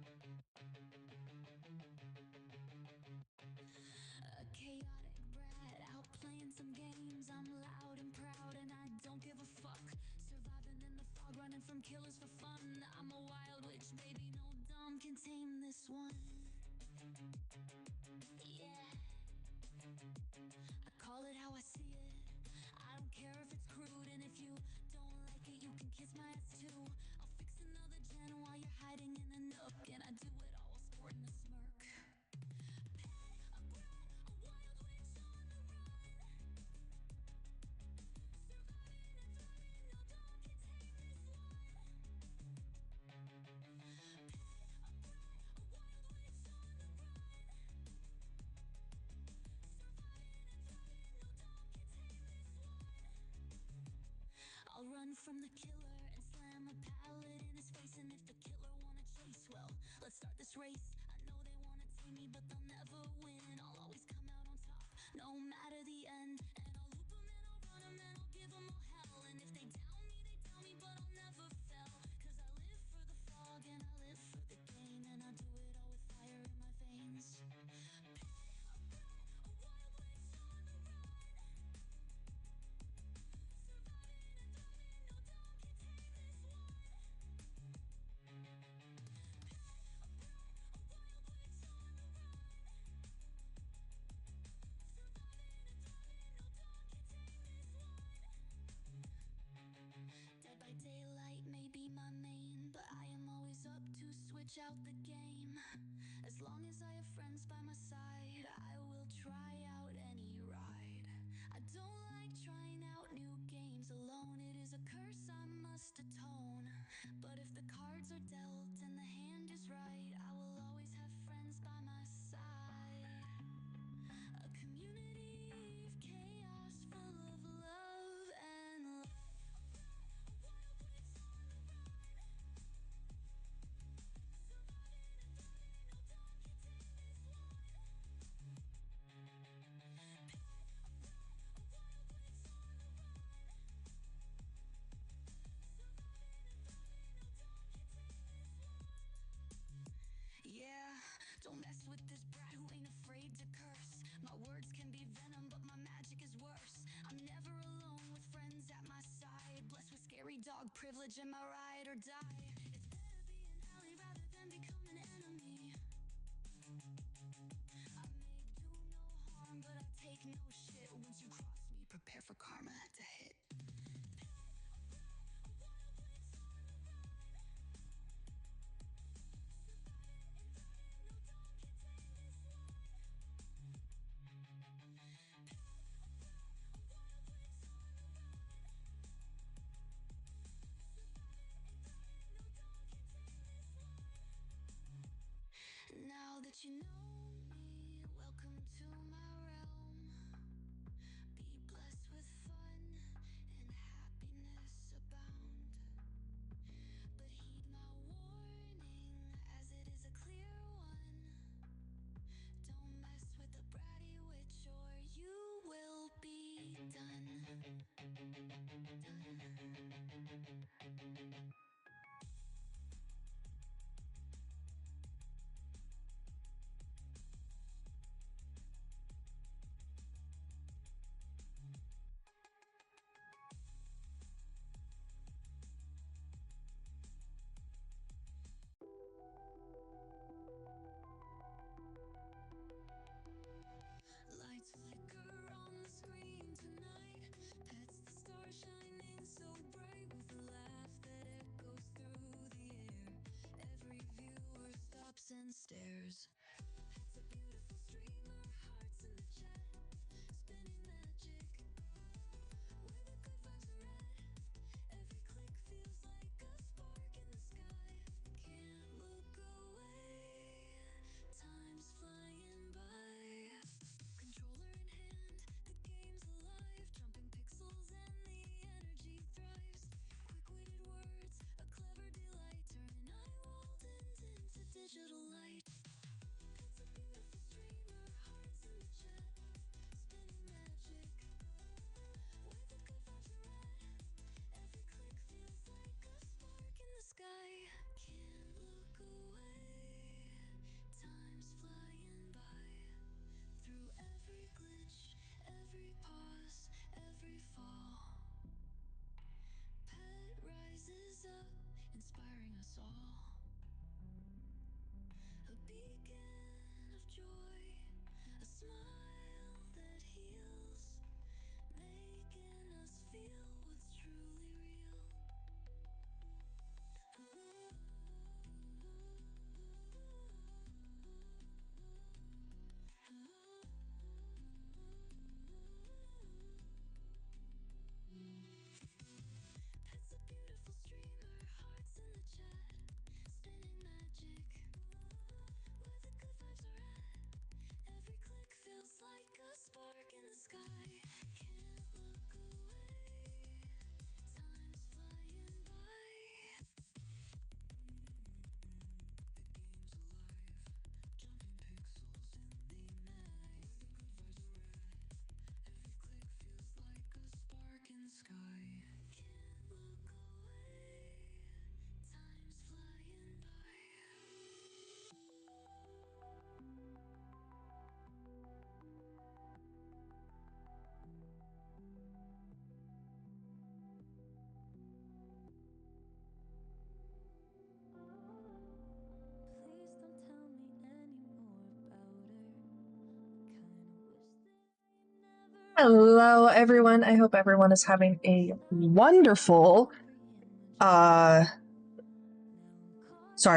A chaotic brat out playing some games. I'm loud and proud and I don't give a fuck. Surviving in the fog, running from killers for fun. I'm a wild witch, baby, no dumb can tame this one. Yeah, I call it how I see it. I don't care if it's crude, and if you don't like it, you can kiss my ass too. I'll fix another gen while you're hiding in a nook, and I do it all while sporting a smirk. A brat, a wild witch on the run. Surviving and thriving, no dog can tame this one. A brat, a wild witch on the run. Surviving and thriving, no dog can tame this one. I'll run from the killer and slam a pallet in his face. And if the killer wanna chase, well, let's start this race. I know they wanna tame me, but they'll never win. I'll always come out on top, no matter the end. And I'll loop them and I'll run them and I'll give them all hell. And if they down me, but I'll never fail. Cause I live for the fog and I live for the game. And I do it all with fire in my veins. A brat, a wild witch on the run. Surviving and thriving, no dog can tame this one. A brat, a wild witch on the run. Surviving and thriving, no dog can tame this one. Dead by daylight may be my main, but I am always up to switch out the game. As long as I have friends by my side, I will try out any ride. I don't like trying out new games alone. It is a curse I must atone. But if the cards are dealt and the hand is right, I will always have friends by my side. A community of chaos full of love and light. A wild witch on the run. Surviving and thriving, no dog can tame this one. A wild witch on the run. Surviving and thriving, no dog can tame this one. Yeah, don't mess with this brat who ain't afraid to curse. My words can be venom, but my magic is worse. I'm never alone with friends at my side. Blessed with scary dog privilege and my ride or die. It's better be an ally rather than become an enemy. I may do no harm, but I take no shit. Once you cross me, prepare for karma to hit. A brat, a wild witch on the run. Surviving and thriving, no dog can tame this one. A brat, a wild witch on the run. Surviving and thriving, no dog can tame this one. Now that you know me, welcome to my realm. Be blessed with fun and happiness abound. But heed my warning, as it is a clear one. Don't mess with a bratty witch or you will be done. inspiring us all. A beacon of joy, a smile that heals, making us feel what's truly real. It's a beautiful streamer, hearts in the chat, spinning magic, where the good vibes are at. Every click feels like a spark in the sky. Can't look away, time's flying by. The game's alive, jumping pixels in the night. Every click feels like a spark in the sky. Can't look away, time's flying by. Please don't tell me anymore about her. Kinda wish that I never. Hello, everyone. I hope everyone is having a wonderful, sorry,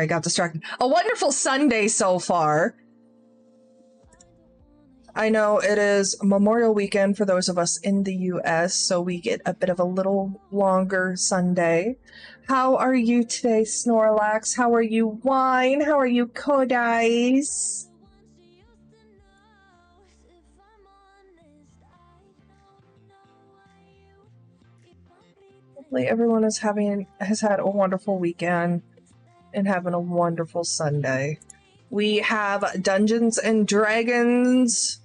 got distracted. A wonderful Sunday so far. I know it is Memorial Weekend for those of us in the US, so we get a bit of a little longer Sunday. How are you today, Snorlax? How are you, Wine? How are you, Kodais? Hopefully everyone has had a wonderful weekend and having a wonderful Sunday. We have Dungeons and Dragons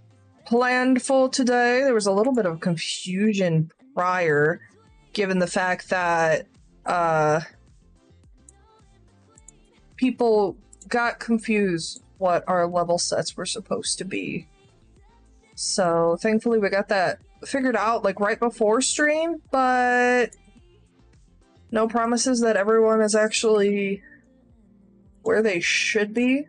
planned for today. There was a little bit of confusion prior, given the fact that people got confused what our level sets were supposed to be. So thankfully we got that figured out like right before stream, but no promises that everyone is actually where they should be.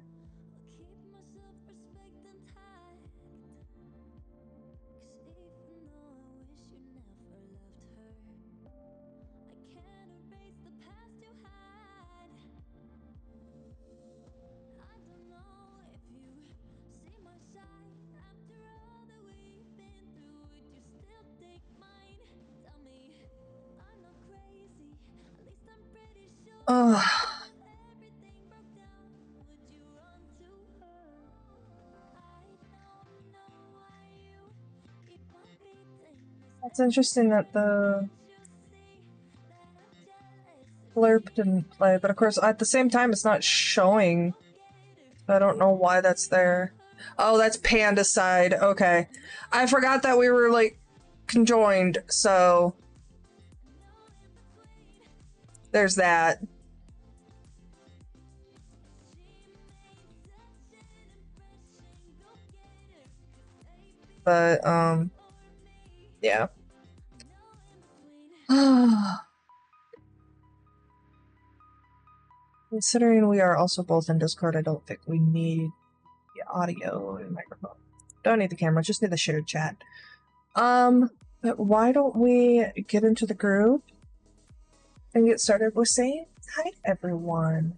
It's interesting that the Blerp didn't play, but of course at the same time it's not showing. I don't know why that's there. Oh, that's Panda side. Okay. I forgot that we were like conjoined, so there's that. But yeah. Considering we are also both in Discord, I don't think we need the audio and microphone. Don't need the camera, just need the shared chat. But why don't we get into the group and get started with saying hi everyone.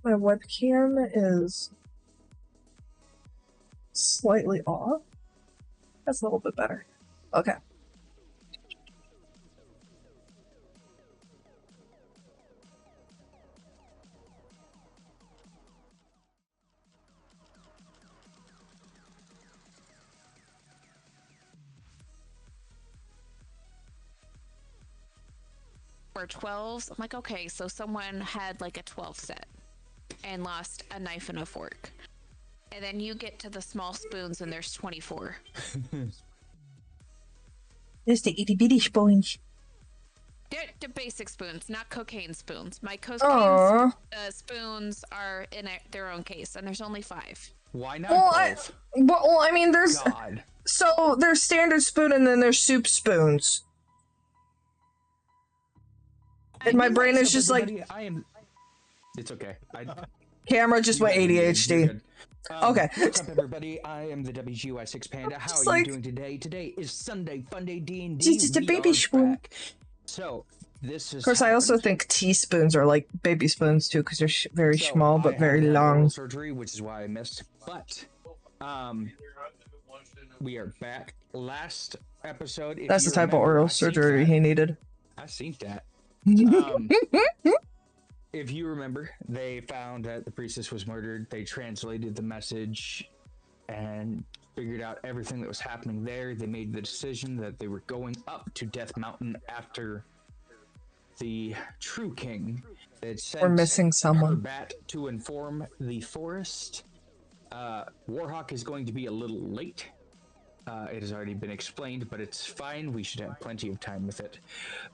My webcam is slightly off. That's a little bit better. Okay. Or 12s. I'm like, okay, so someone had like a 12 set and lost a knife and a fork. And then you get to the small spoons and there's 24. There's the itty bitty spoons. The basic spoons, not cocaine spoons. My cocaine spoons are in their own case, and there's only 5. Why not both? Well, I mean, there's... God. So, there's standard spoon and then there's soup spoons. And my brain is just like, It's okay. camera just went ADHD. Okay. What's up, everybody? I am the WGY6 Panda. How Just are like- you doing today? Today is Sunday, Fun Day D&D. Just a baby spoon. Back. So, this is... Of course, I also think teaspoons are like baby spoons too, because they're very small but very long. Surgery, which is why I missed. But, we are back. Last episode... That's the type of oral surgery he needed. I seen that. If you remember, they found that the priestess was murdered. They translated the message and figured out everything that was happening there. They made the decision that they were going up to Death Mountain after the True King. We're missing someone. Bat to inform the forest. Warhawk is going to be a little late. It has already been explained, but it's fine. We should have plenty of time with it.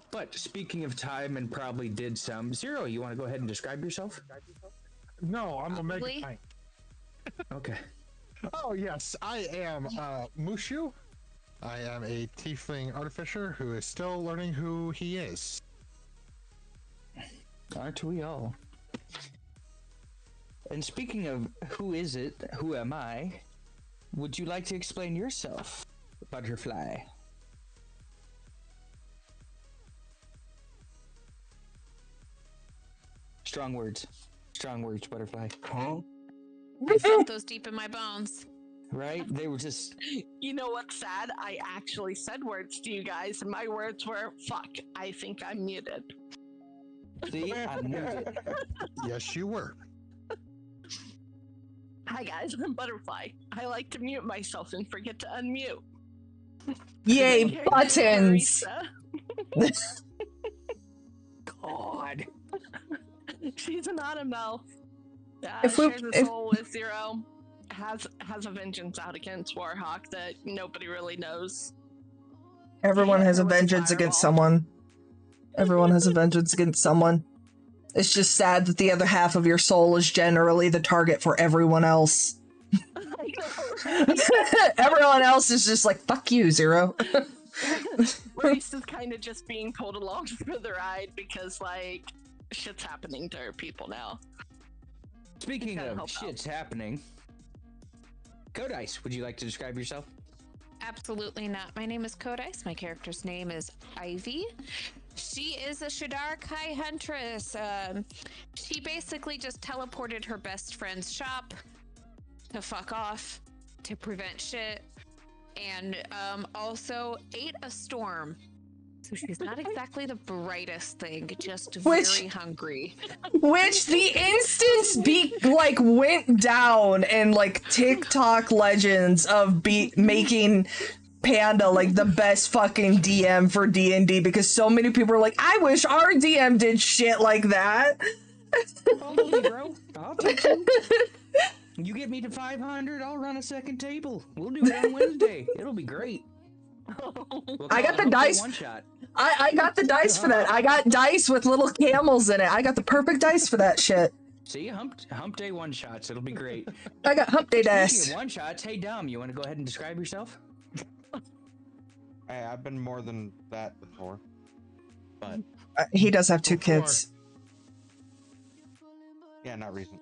But speaking of time, and probably did some... Zero, you want to go ahead and describe yourself? No, I'm Omega Tank. Okay. Oh, yes, I am Mushu. I am a tiefling artificer who is still learning who he is. Aren't we all? And speaking of who is it, who am I, would you like to explain yourself, Butterfly? Strong words, Butterfly. Huh? I felt those deep in my bones. Right? They were just... You know what's sad? I actually said words to you guys, and my words were, fuck, I think I'm muted. See? I knew it. Yes, you were. Hi guys, I'm Butterfly. I like to mute myself and forget to unmute. Yay, My character is buttons! Marisa. God. She's an autumn If we- shares a soul with Zero. Has a vengeance out against Warhawk that nobody really knows. Everyone has a With the vengeance against fireball. someone. Everyone has a vengeance against someone. It's just sad that the other half of your soul is generally the target for everyone else. I know, right? Everyone else is just like, fuck you, Zero. Marisa's kind of just being pulled along for the ride because, like, shit's happening to her people now. Speaking Gotta of help shit's happening, Codice, would you like to describe yourself? Absolutely not. My name is Codice. My character's name is Ivy. She is a Shadar Kai huntress. She basically just teleported her best friend's shop to fuck off, to prevent shit, and also ate a storm. So she's not exactly the brightest thing, just very hungry. Which the instance went down in like TikTok legends of making Panda like the best fucking DM for D&D because so many people are like, I wish our DM did shit like that. Follow me, bro. I'll take you. You get me to 500, I'll run a second table. We'll do it on Wednesday. It'll be great. We'll I call got it the Hump Day dice. One shot. I got the dice for that. I got dice with little camels in it. I got the perfect dice for that shit. See, hump day one shots. It'll be great. I got hump day Speaking dice. of one shots, hey Dom, you want to go ahead and describe yourself? Hey, I've been more than that before. But He does have two kids. yeah, not recent.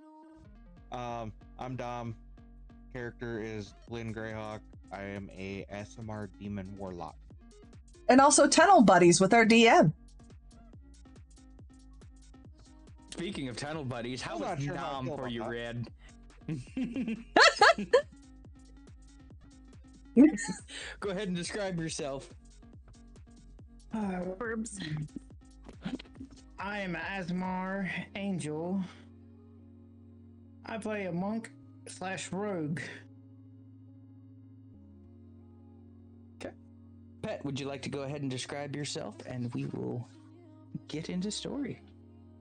I'm Dom. Character is Lynn Greyhawk. I am a SMR demon warlock. And also tunnel buddies with our DM. Speaking of tunnel buddies, how I'm was not sure how I Dom feel for about you, that. Red? Go ahead and describe yourself. Verbs. I am Asmar Angel. I play a monk / rogue. Pet, would you like to go ahead and describe yourself, and we will get into story.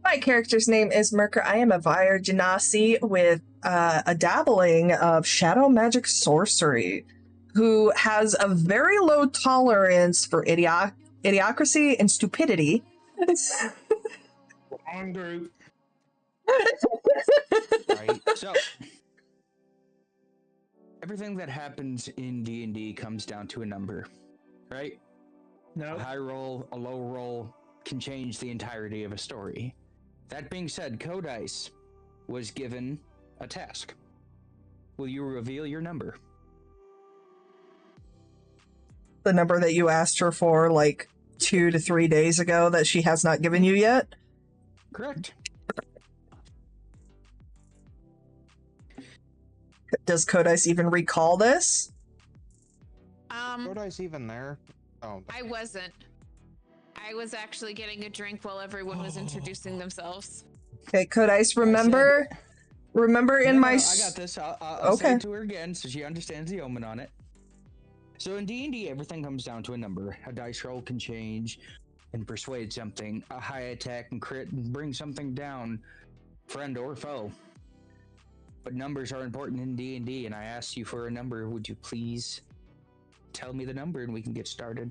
My character's name is Merker. I am a Vire Genasi with a dabbling of shadow magic sorcery, who has a very low tolerance for idiocracy and stupidity. Wrong group. Right? So, everything that happens in D&D comes down to a number, right? No. A high roll, a low roll, can change the entirety of a story. That being said, Codice was given a task. Will you reveal your number? The number that you asked her for like 2 to 3 days ago that she has not given you yet? Correct. Does Codice even recall this? Codice even there? Oh, I wasn't. I was actually getting a drink while everyone was introducing themselves. Okay, Codice, remember in my... I got this. I'll say Okay. it to her again so she understands the omen on it. So in D&D, everything comes down to a number. A dice roll can change and persuade something. A high attack and crit and bring something down, friend or foe. But numbers are important in D&D, and I asked you for a number. Would you please tell me the number and we can get started?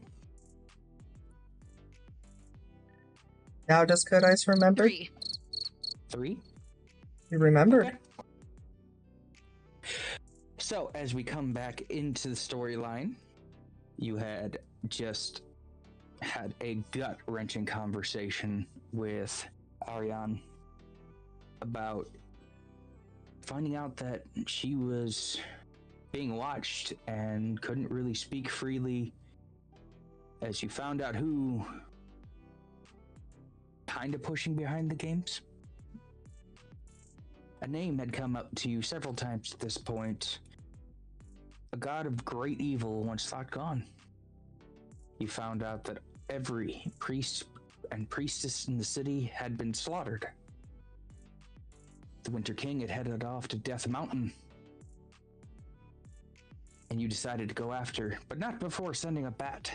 Now does Codice remember? 3. 3? You remembered. Okay. So, as we come back into the storyline, you had just had a gut-wrenching conversation with Ariane about finding out that she was being watched and couldn't really speak freely, as you found out who kind of pushing behind the games. A name had come up to you several times at this point. A god of great evil once thought gone. You found out that every priest and priestess in the city had been slaughtered. The Winter King had headed off to Death Mountain. And you decided to go after, but not before sending a bat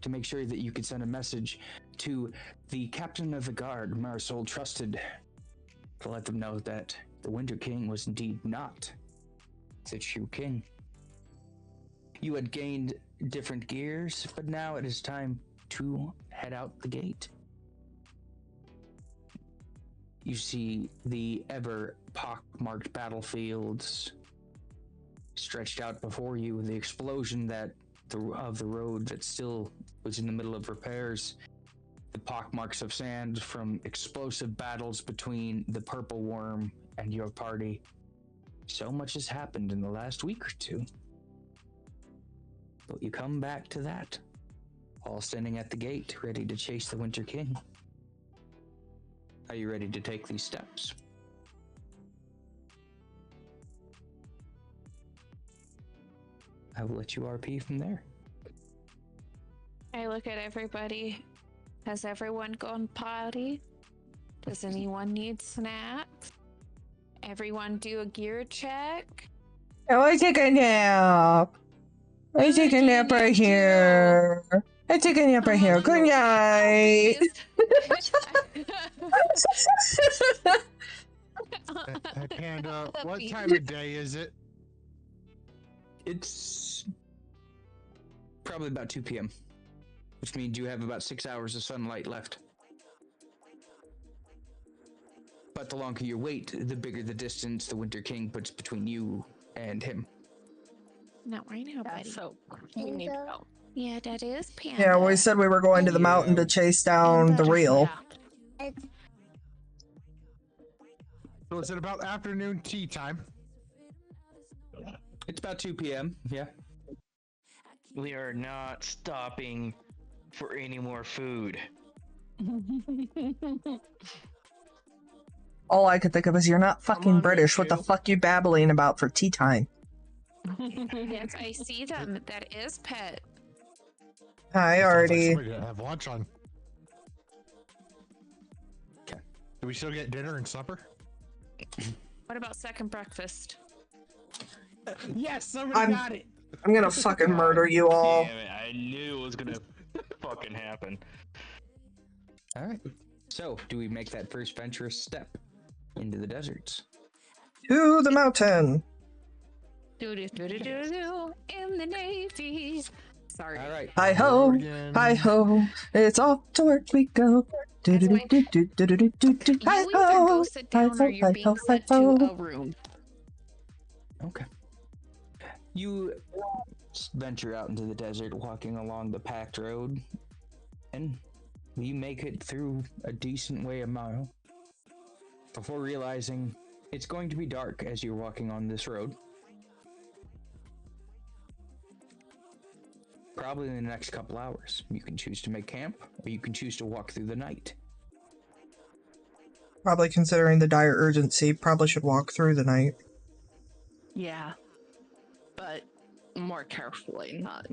to make sure that you could send a message to the captain of the guard Marisol trusted, to let them know that the Winter King was indeed not the true king. You had gained different gears, but now it is time to head out the gate. You see the ever pockmarked battlefields stretched out before you, the explosion of the road that still was in the middle of repairs, the pockmarks of sand from explosive battles between the Purple Worm and your party. So much has happened in the last week or two. But you come back to that, all standing at the gate, ready to chase the Winter King. Are you ready to take these steps? I will let you RP from there. I look at everybody. Has everyone gone potty? Does anyone need snacks? Everyone do a gear check? Oh, I take a nap. I take a nap right here. I take a nap right here. Good night. Hey, Panda, what time of day is it? It's probably about 2 p.m., which means you have about 6 hours of sunlight left. But the longer you wait, the bigger the distance the Winter King puts between you and him. Not right now, buddy. So we need to go. Yeah, that is Panda. Yeah, we said we were going to the mountain to chase down the real. Yeah. So is it about afternoon tea time? It's about 2 p.m., yeah. We are not stopping for any more food. All I could think of is you're not fucking on, British. What the Mushu. fuck you babbling about for tea time? Yes, I see them. That is Pet. I Sounds like already... somebody to have lunch on. Okay. Do we still get dinner and supper? What about second breakfast? Yes, somebody got it. I'm gonna fucking murder you all. Damn it, I knew it was gonna fucking happen. All right. So, do we make that first venturous step into the deserts? To the mountain. Do-do-do-do-do-do, in the Navy. Sorry. All right. Hi ho, Again. hi ho. It's off to work we go. Do do do do do do do do do. You Hi either go ho, sit hi down or ho, you're hi being ho, hi sent to ho. a room. Okay. You venture out into the desert, walking along the packed road, and you make it through a decent way a mile before realizing it's going to be dark as you're walking on this road. Probably in the next couple hours. You can choose to make camp, or you can choose to walk through the night. Probably considering the dire urgency, probably should walk through the night. Yeah. But more carefully, not,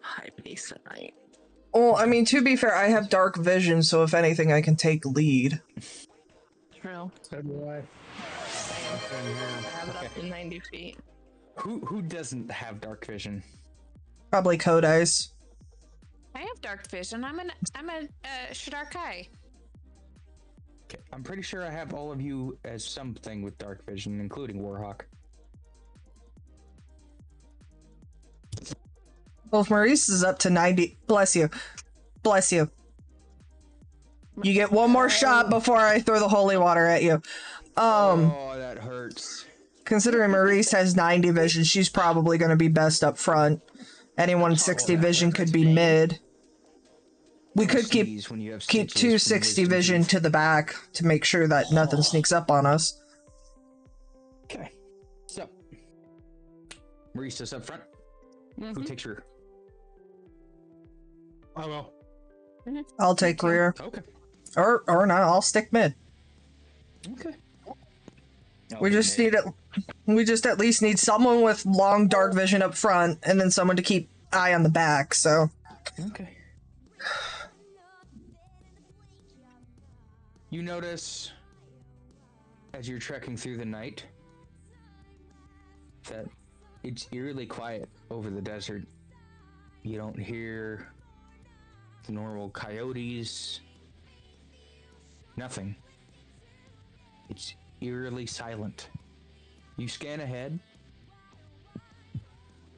high pace at night. Well, I mean, to be fair, I have dark vision, so if anything, I can take lead. True. So do I. I have it up to 90 feet. Who doesn't have dark vision? Probably Kodai's. I have dark vision. I'm a Shadar Kai. Okay, I'm pretty sure I have all of you as something with dark vision, including Warhawk. Well, if Maurice is up to 90, bless you. Bless you. You get one more shot before I throw the holy water at you. Oh, that hurts. Considering Maurice has 90 vision, she's probably going to be best up front. Anyone 60 vision could be mid. We could keep 260 vision to the back to make sure that nothing sneaks up on us. Okay. So, Maurice is up front. Who takes rear? I will. I'll take rear. Okay. Or not, I'll stick mid. Okay. We just at least need someone with long dark vision up front, and then someone to keep eye on the back, so. Okay. You notice, as you're trekking through the night, that it's eerily quiet over the desert. You don't hear the normal coyotes. Nothing. It's eerily silent. You scan ahead.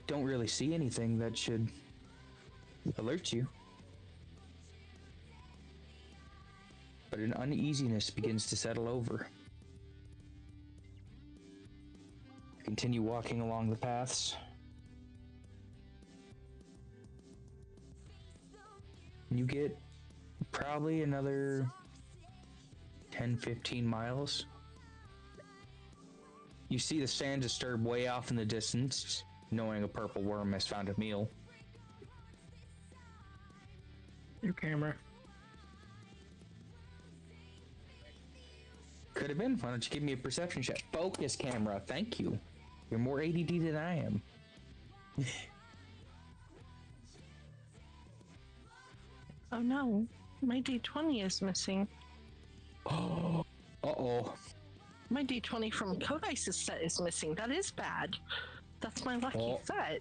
Don't really see anything that should alert you. But an uneasiness begins to settle over. Continue walking along the paths. You get probably another 10-15 miles. You see the sand disturb way off in the distance, knowing a purple worm has found a meal. Your camera. Could have been. Why don't you give me a perception check? Focus camera, thank you. You're more ADD than I am. Oh no, my D20 is missing. Oh, uh-oh. My D20 from Kodai's set is missing. That is bad. That's my lucky set.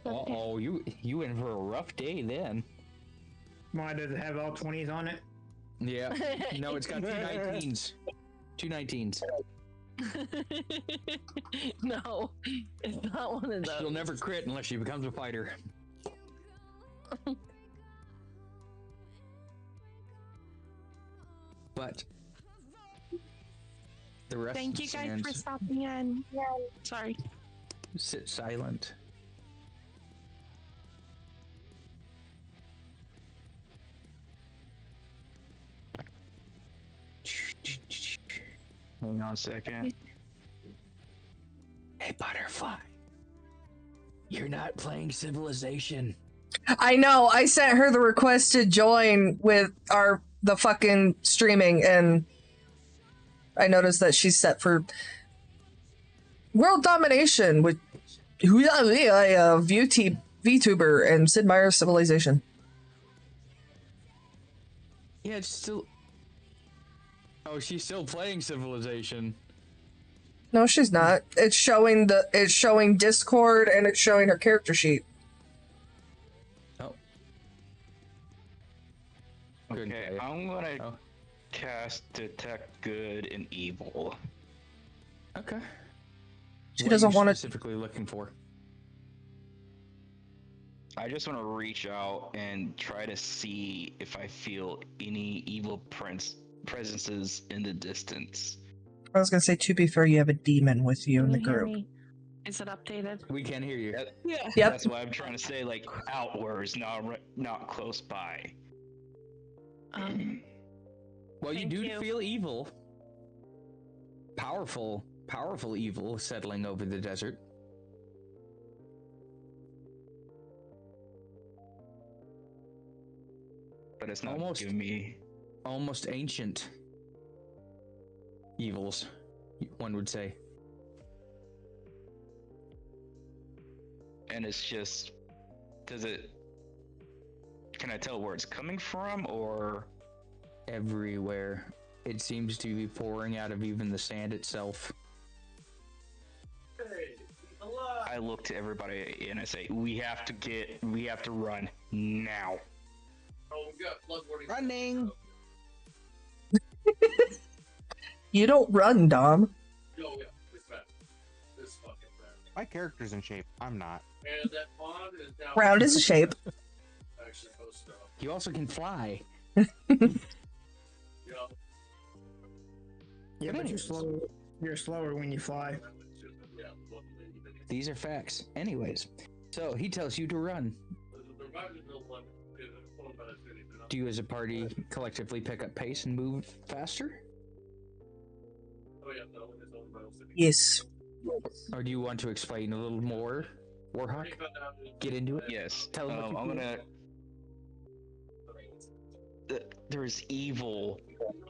Uh-oh, you in for a rough day then. Why does it have all 20s on it? Yeah. No, it's got 2 19s. 2 19s. No, it's not one of those. She'll never crit unless she becomes a fighter. But the rest Thank of the you guys sands for stopping in. Sorry. sit silent. Hang on a second. Hey, Butterfly. You're not playing Civilization. I know, I sent her the request to join with the fucking streaming, and I noticed that she's set for World Domination with VTuber and Sid Meier's Civilization. Yeah, it's still... Oh, she's still playing Civilization. No, she's not. It's showing Discord and it's showing her character sheet. Oh. Okay, I'm gonna cast Detect Good and Evil. Okay. She What doesn't are you want to. specifically looking for? I just want to reach out and try to see if I feel any evil presences in the distance. I was gonna say, to be fair, you have a demon with you in the Can you hear group. me? Is it updated? We can't hear you. Yeah. Yep. That's why I'm trying to say, like, outwards, not close by. Well, you Thank do you. feel evil. Powerful evil settling over the desert. But it's not Almost. giving me. Almost ancient evils, one would say. And it's just. Does it. Can I tell where it's coming from, or. Everywhere. It seems to be pouring out of even the sand itself. I look to everybody and I say, we have to run now. Running. You don't run, Dom. My character's in shape. I'm not. Round is a shape. You also can fly. Yeah, but you're slower when you fly. These are facts. Anyways, so he tells you to run. Do you as a party collectively pick up pace and move faster? Yes. Or do you want to explain a little more, Warhawk? Get into it? Yes. Tell him what you I'm gonna. There's evil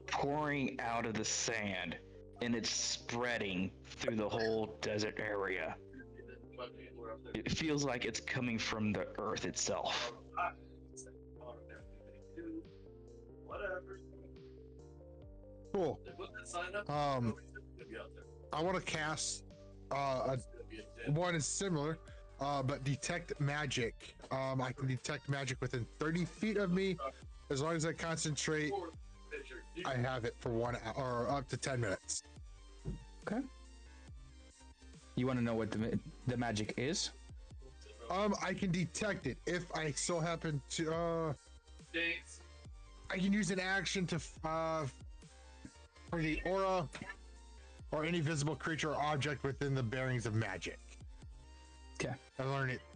pouring out of the sand, and it's spreading through the whole desert area. It feels like it's coming from the earth itself. Cool. I want to cast one is similar, but detect magic. I can detect magic within 30 feet of me. As long as I concentrate, I have it for 1 hour or up to 10 minutes. Okay. You want to know what the magic is? I can detect it if I so happen to. I can use an action to for the aura or any visible creature or object within the bearings of magic. Okay.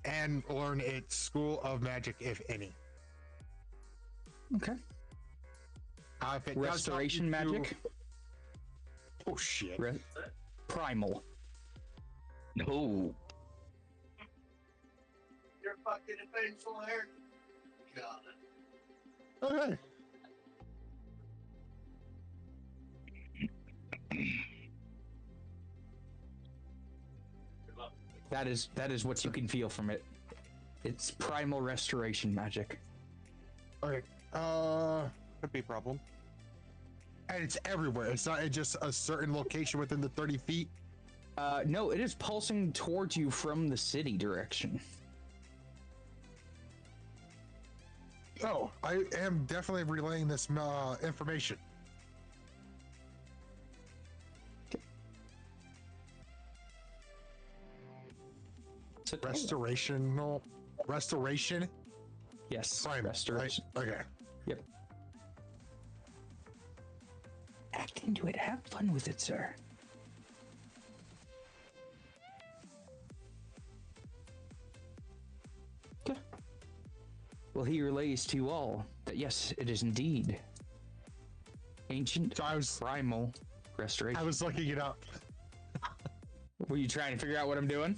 And learn its school of magic, if any. Okay. If it Restoration does magic? Oh shit. Primal. No. You're fucking invincible, Eric. Got it. Okay. That is what you can feel from it. It's primal restoration magic. Okay. Could be a problem. And it's everywhere. It's not just a certain location within the 30 feet. No, it is pulsing towards you from the city direction. Oh, I am definitely relaying this information. Restoration? Yes. Primal, Restoration. Right? Okay. Yep. Act into it. Have fun with it, sir. Okay. Well, he relays to you all that yes, it is indeed ancient primal restoration. I was looking it up. Were you trying to figure out what I'm doing?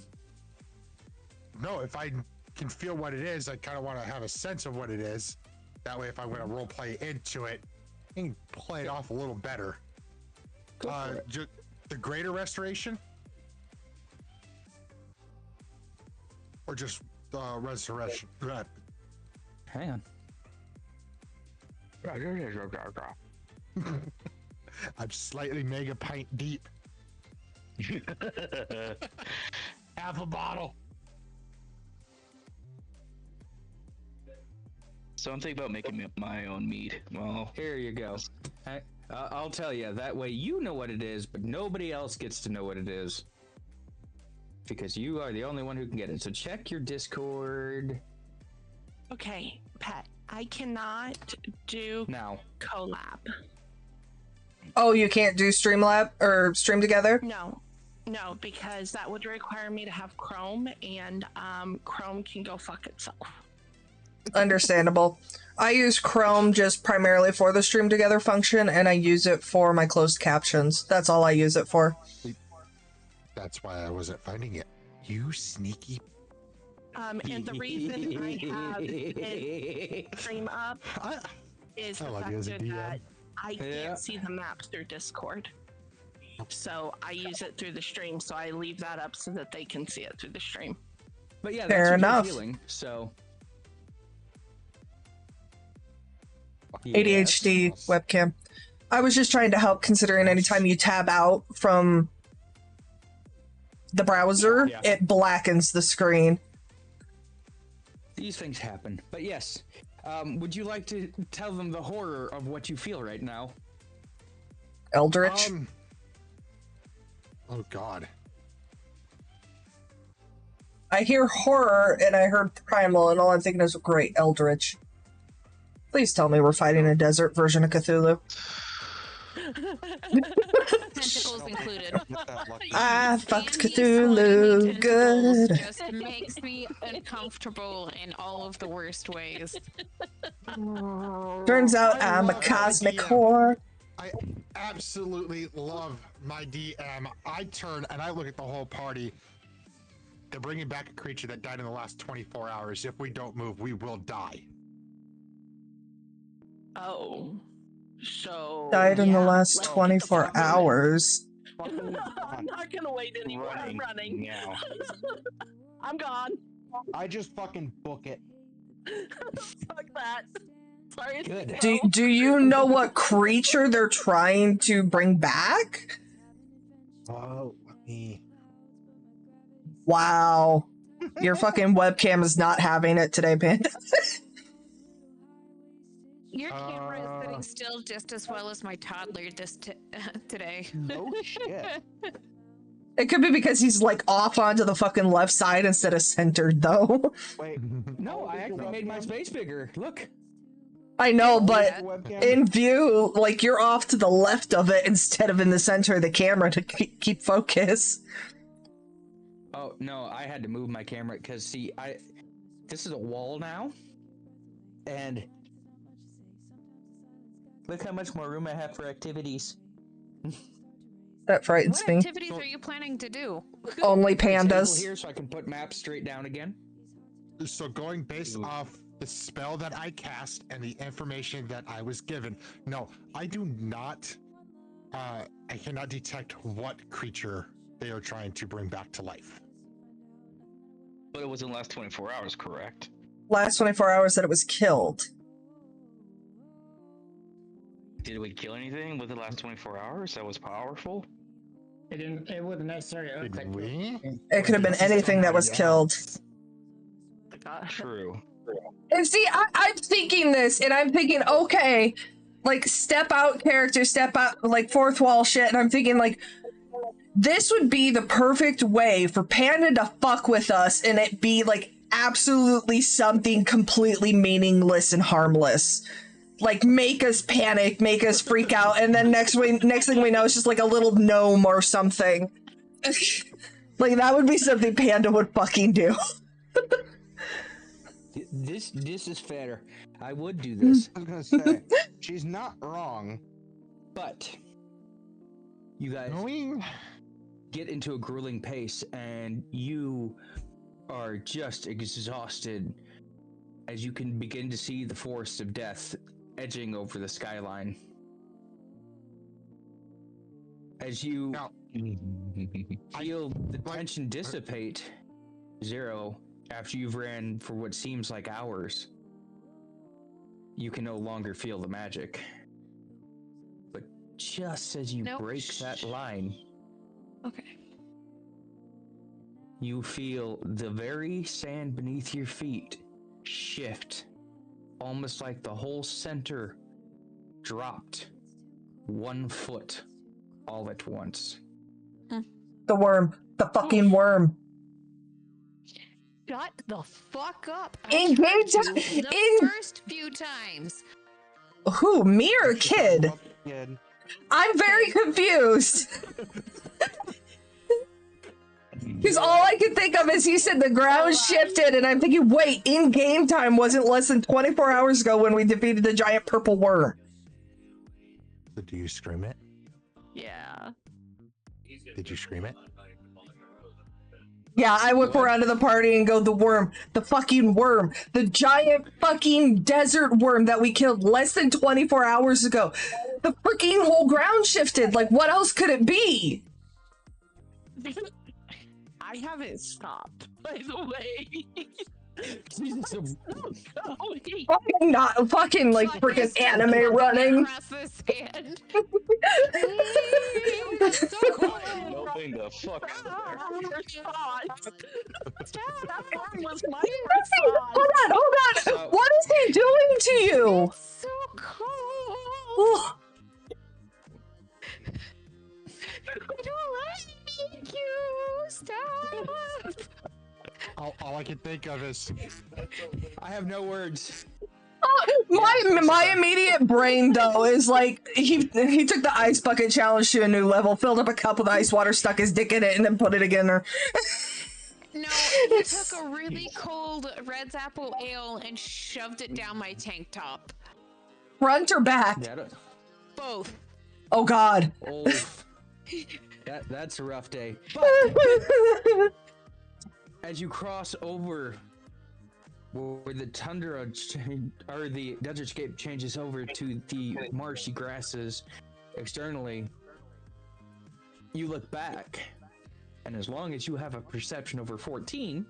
No, if I can feel what it is, I kind of want to have a sense of what it is. That way, if I'm going to role play into it, I can play it off a little better. Go for it. The greater restoration? Or just restoration? Hang on. I'm slightly mega pint deep. Half a bottle. So I'm thinking about making my own mead. Well, here you go. I'll tell you. That way you know what it is, but nobody else gets to know what it is. Because you are the only one who can get it. So check your Discord. Okay, Pat, I cannot do now collab. Oh, you can't do Streamlab or stream together? No, because that would require me to have Chrome, and Chrome can go fuck itself. Understandable. I use Chrome just primarily for the stream together function, and I use it for my closed captions. That's all I use it for. That's why I wasn't finding it. You sneaky. And the reason I have it stream up is the fact that I can't see the map through Discord. So I use it through the stream, so I leave that up so that they can see it through the stream. But yeah, Fair that's what enough. you're feeling, so ADHD webcam. I was just trying to help, considering anytime you tab out from the browser, it blackens the screen. These things happen. But yes, would you like to tell them the horror of what you feel right now? Eldritch? Oh God. I hear horror and I heard primal, and all I'm thinking is, great, Eldritch. Please tell me we're fighting a desert version of Cthulhu. Tentacles included. I fucked Cthulhu good. Just makes me uncomfortable in all of the worst ways. Turns out I'm a cosmic whore. I absolutely love my DM. I turn and I look at the whole party. They're bringing back a creature that died in the last 24 hours. If we don't move, we will die. Oh. So... Died in the last 24 hours. I'm not gonna wait anymore. I'm running. Now. I'm gone. I just fucking book it. Fuck that. Sorry. Good. Do you know what creature they're trying to bring back? Oh, let me... Wow. Your fucking webcam is not having it today, Panda. Your camera is sitting still just as well as my toddler today. No shit. It could be because he's like off onto the fucking left side instead of centered, though. Wait. No, I actually made my space bigger. Look. I know, but in view, like, you're off to the left of it instead of in the center of the camera to keep focus. Oh, no, I had to move my camera because, see, this is a wall now. And look how much more room I have for activities. That frightens What me. activities are you planning to do? Only Table pandas. here so I can put maps straight down again. So going based off the spell that I cast and the information that I was given, no, I do not, I cannot detect what creature they are trying to bring back to life. But it was in the last 24 hours, correct? Last 24 hours that it was killed. Did we kill anything with the last 24 hours that was powerful? It wasn't necessary. Did we? It could have been anything that was killed. True. And see, I'm thinking this, and I'm thinking, okay, like, step out character, step out, like, fourth wall shit, and I'm thinking, like, this would be the perfect way for Panda to fuck with us, and it be, like, absolutely something completely meaningless and harmless. Like, make us panic, make us freak out, and then next thing we know, it's just, like, a little gnome or something. Like, that would be something Panda would fucking do. This is fair. I would do this. I was gonna say, she's not wrong. But you guys get into a grueling pace and you are just exhausted as you can begin to see the forest of death edging over the skyline. As you feel the tension dissipate, Zero, after you've ran for what seems like hours, you can no longer feel the magic. But just as you break that line, Okay. you feel the very sand beneath your feet shift, almost like the whole center dropped 1 foot all at once. The worm. The fucking worm. Shut the fuck up. Engage The first few times. Who, me or a kid? I'm very confused. Because all I can think of is he said the ground shifted, and I'm thinking, wait, in game time wasn't less than 24 hours ago when we defeated the giant purple worm. So do you scream it? Yeah. Did you scream it? Yeah, I whip around to the party and go, the worm, the fucking worm, the giant fucking desert worm that we killed less than 24 hours ago. The freaking whole ground shifted. Like, what else could it be? I haven't stopped, by the way. Jesus. Fucking not fucking like freaking anime running. Across the sand. Melting the fuck. Was my Hold on. What is he doing to you? It's so cold. I don't like you. Stop. All I can think of is I have no words. My immediate brain though is like he took the ice bucket challenge to a new level, filled up a cup with ice water, stuck his dick in it, and then put it again there. No, he took a really cold Red's Apple Ale and shoved it down my tank top. Front or back? Both. Oh God. Oh, that's a rough day. But as you cross over where the tundra or the desertscape changes over to the marshy grasses externally, you look back, and as long as you have a perception over 14,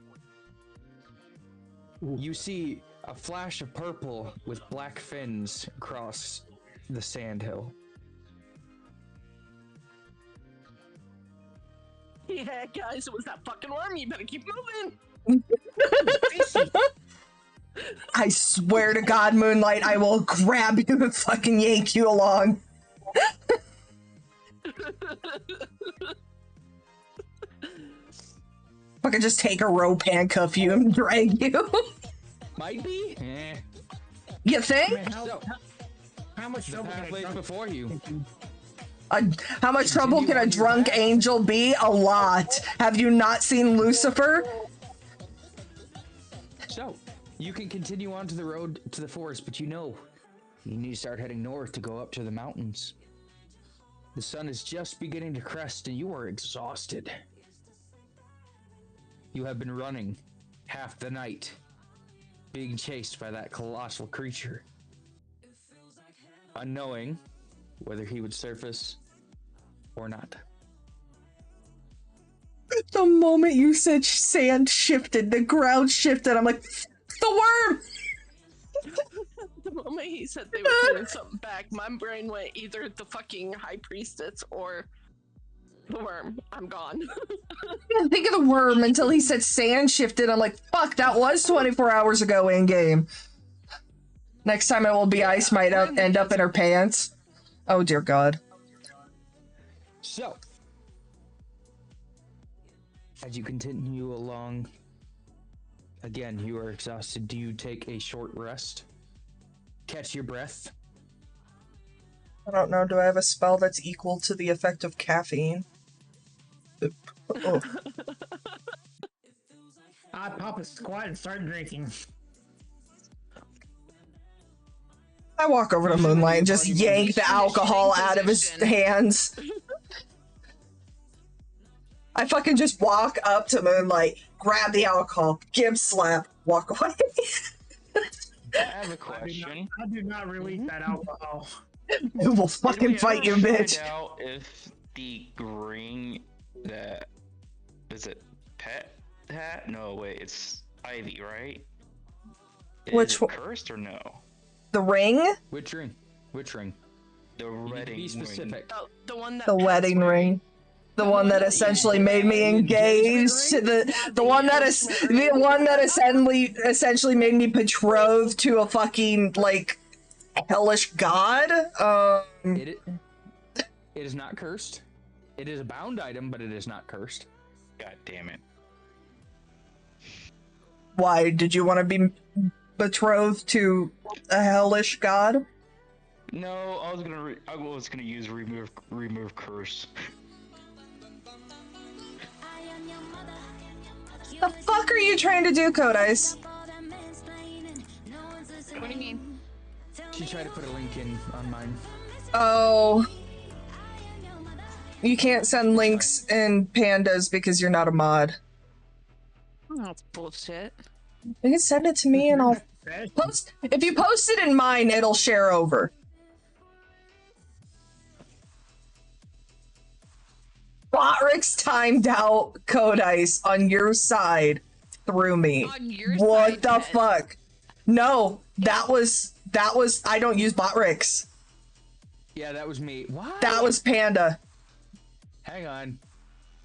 you see a flash of purple with black fins across the sandhill. Yeah, guys, it was that fucking worm. You better keep moving. I swear to God, Moonlight, I will grab you and fucking yank you along. Fucking just take a rope, handcuff you, and drag you. Might be. You think? How much trouble can I before you? How much trouble can a drunk angel be? A lot. Have you not seen Lucifer? So, you can continue on to the road to the forest, but you need to start heading north to go up to the mountains. The sun is just beginning to crest and you are exhausted. You have been running half the night, being chased by that colossal creature, unknowing whether he would surface or not. The moment you said sand shifted, the ground shifted, I'm like, the worm! The moment he said they were putting something back, my brain went either the fucking high priestess or the worm. I'm gone. I didn't think of the worm until he said sand shifted. I'm like, fuck, that was 24 hours ago in game. Next time it will be ice might end up in her pants. Oh dear God. So, as you continue along, again, you are exhausted. Do you take a short rest? Catch your breath? I don't know. Do I have a spell that's equal to the effect of caffeine? Oh. I pop a squat and start drinking. I walk over to Moonlight and just yank the alcohol out of his hands. I fucking just walk up to Moonlight, grab the alcohol, give slap, walk away. I have a question. I do not release that alcohol. We will fucking fight you, bitch. Find out if the ring that is it pet hat? No, wait, it's Ivy, right? Which one? Cursed or no? The ring? Which ring? Which ring? The wedding be specific. Oh, the one that The wedding ring. The one that essentially made me engaged. The one that is the one that essentially made me betrothed to a fucking like hellish god. It is not cursed. It is a bound item, but it is not cursed. God damn it. Why did you want to be betrothed to a hellish god? No, I was gonna use remove curse. I am your mother. The fuck are you trying to do, Code Ice? What do you mean? She tried to put a link in on mine. Oh. You can't send links in pandas because you're not a mod. Oh, that's bullshit. You can send it to me and I'll post. If you post it in mine, it'll share over. Botrix timed out Code Ice on your side through me. On your what side, the then. fuck? No, that was I don't use Botrix. Yeah, that was me. What? That was Panda. Hang on.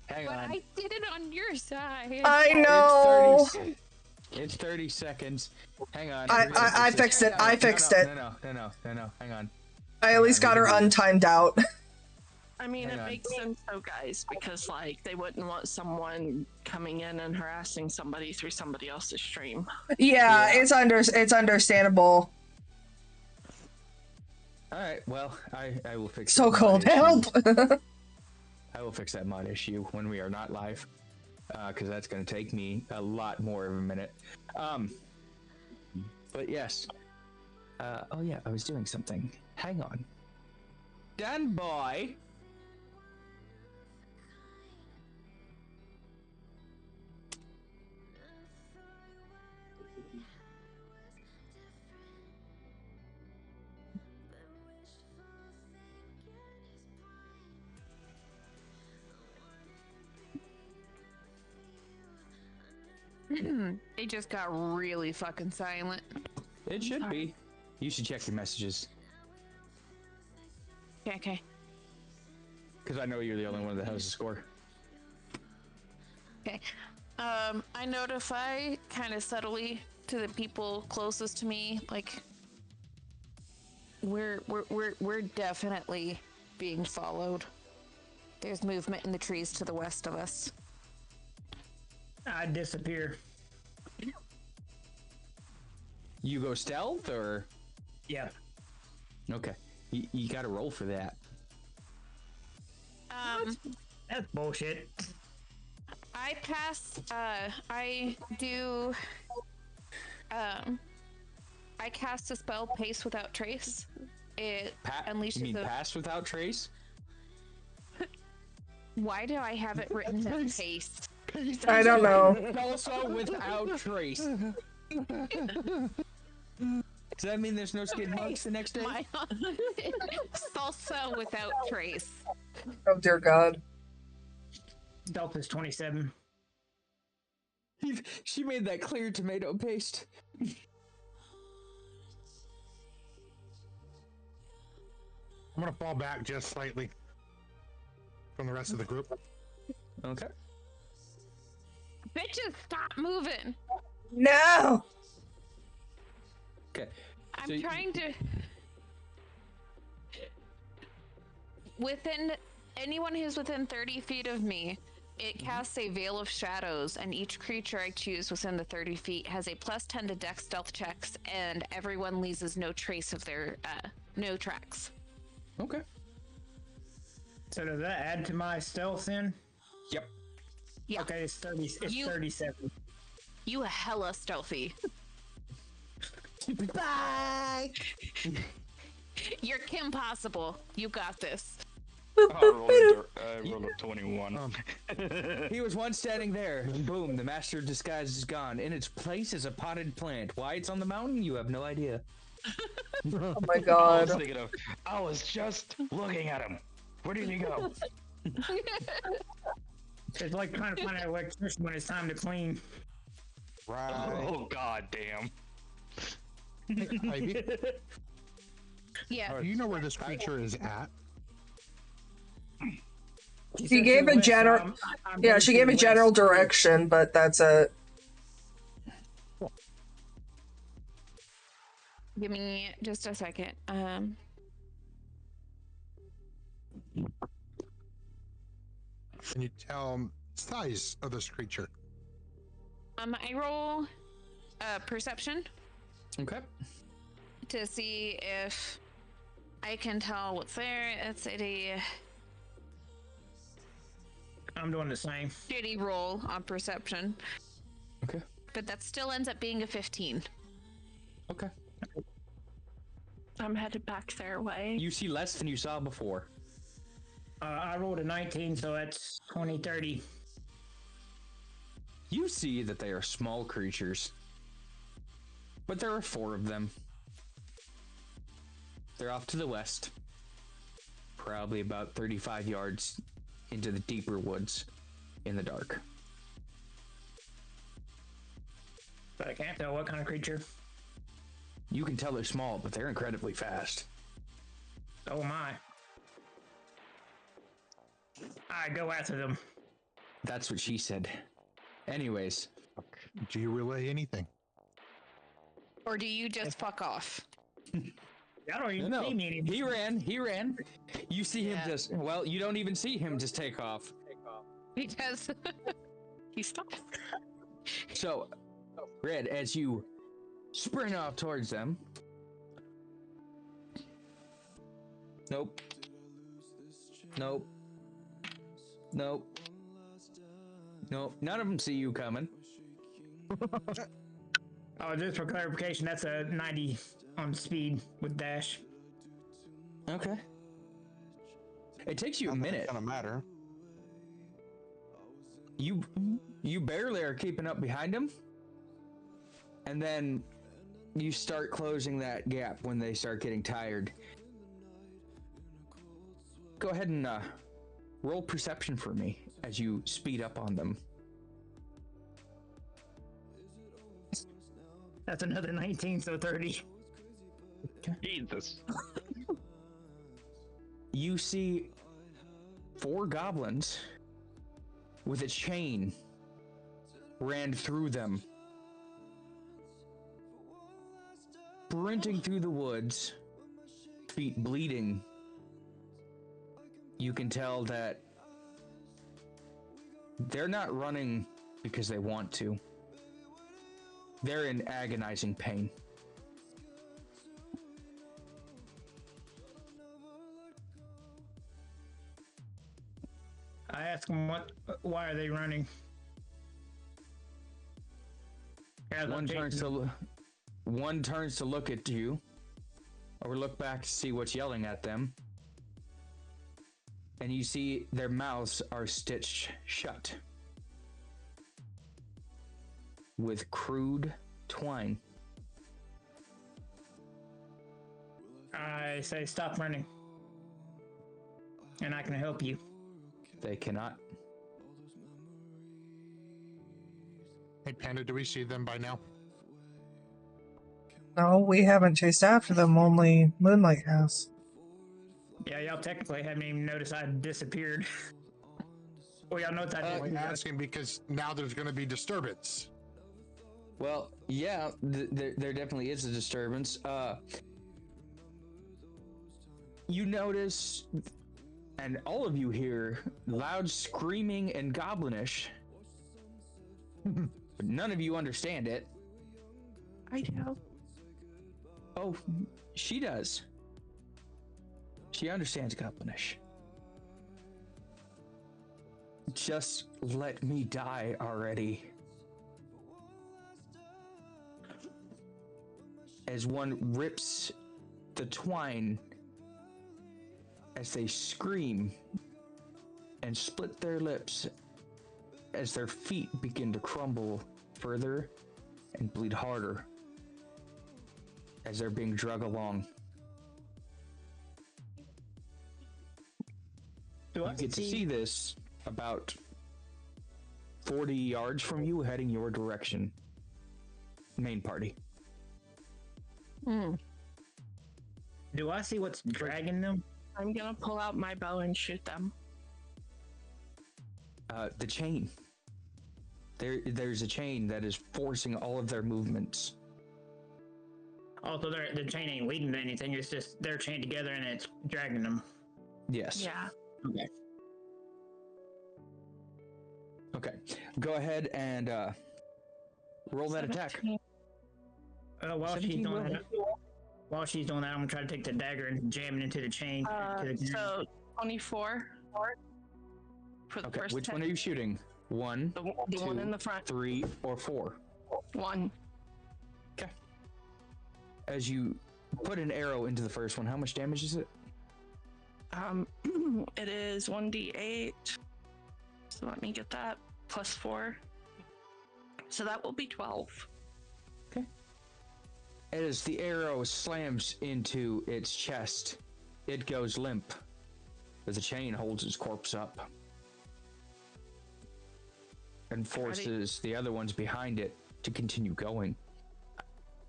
Hang But on. I did it on your side. I know. It's 30 seconds. Hang on. I fixed it. I fixed it. No. Hang on. I at least got her untimed out. I mean, it makes sense though, guys, because like they wouldn't want someone coming in and harassing somebody through somebody else's stream. Yeah, it's understandable. All right. Well, I will fix. So that cold. mod Help. issue. I will fix that mod issue when we are not live, because that's going to take me a lot more of a minute. But yes. Oh yeah, I was doing something. Hang on. Done, boy. It just got really fucking silent. It should be. You should check your messages. Okay. Because I know you're the only one that has a score. Okay. I notify kind of subtly to the people closest to me, like we're definitely being followed. There's movement in the trees to the west of us. I disappear. You go stealth or? Yeah. Okay. You got to roll for that. That's bullshit. I pass. I do. I cast a spell, Pace Without Trace. It unleashes. You mean a... pass without trace? Why do I have it written as Pace? I don't know. Also without trace. Does that mean there's no skid marks the next day? Salsa without trace. Oh dear God. Stealth is 27. She made that clear tomato paste. I'm gonna fall back just slightly from the rest of the group. Okay. Bitches, stop moving. No. Okay. I'm trying to. Within anyone who's within 30 feet of me, it casts a veil of shadows, and each creature I choose within the 30 feet has a +10 to Dex stealth checks, and everyone leaves no trace of their no tracks. Okay. So does that add to my stealth then? Yep. Yeah. Okay, it's 30. It's 37. You hella stealthy. Bye. You're Kim Possible. You got this. I rolled a 21. He was once standing there, and boom, the master of disguise is gone. In its place is a potted plant. Why it's on the mountain, you have no idea. Oh my God. I was just looking at him. Where did he go? It's like trying to find an electrician when it's time to clean. Right. Oh god damn. Ivy, Yeah. do you know where this creature is at? She gave a general. Yeah, she gave a general direction, but that's it. Give me just a second. Can you tell size of this creature? I roll perception Okay. to see if I can tell what's there. It's a I'm doing the same. shitty roll on perception. Okay. But that still ends up being a 15. Okay. I'm headed back their way. You see less than you saw before. I rolled a 19, so that's 20, 30. You see that they are small creatures, but there are 4 of them. They're off to the west, probably about 35 yards into the deeper woods in the dark. But I can't tell what kind of creature. You can tell they're small, but they're incredibly fast. Oh my. I go after them. That's what she said. Anyways. Do you relay anything? Or do you just fuck off? I don't even see me anymore. He ran. You see him just, well, you don't even see him just take off. He does. He stops. So, Red, as you sprint off towards them. Nope. Nope. Nope. Nope. None of them see you coming. Oh, just for clarification, that's a 90 on speed with dash. Okay. It takes you a minute. Doesn't matter. You barely are keeping up behind them, and then you start closing that gap when they start getting tired. Go ahead and roll perception for me as you speed up on them. That's another 19, so 30. Jesus. You see 4 goblins with a chain ran through them, sprinting through the woods, feet bleeding. You can tell that they're not running because they want to. They're in agonizing pain. I ask them why are they running? One turns to look at you, or look back to see what's yelling at them, and you see their mouths are stitched shut with crude twine. I say stop running, and I can help you. They cannot. Hey, Panda, do we see them by now? No, we haven't chased after them, only Moonlight has. Yeah, y'all technically haven't even noticed I disappeared. Well, y'all noticed I I'm did. asking because now there's going to be disturbance. Well, yeah, there definitely is a disturbance. You notice, and all of you hear, loud screaming and goblinish. But none of you understand it. I do. Oh, she does. She understands goblinish. Just let me die already. As one rips the twine, as they scream and split their lips, as their feet begin to crumble further and bleed harder as they're being dragged along. You get to see this about 40 yards from you, heading your direction. Main party. Do I see what's dragging them? I'm gonna pull out my bow and shoot them. The chain. There's a chain that is forcing all of their movements. Oh, so the chain ain't leading to anything. It's just they're chained together and it's dragging them. Yes. Yeah. Okay. Okay. Go ahead and roll that attack. While she's doing that, I'm gonna try to take the dagger and jam it into the chain. So 24 for the Okay. first Which hit. one are you shooting? One, The two, one in the front. 3, or 4. 1. Okay. As you put an arrow into the first one, how much damage is it? It is 1d8. So let me get that. Plus 4. So that will be 12. Okay. As the arrow slams into its chest, it goes limp as the chain holds its corpse up and forces the other ones behind it to continue going.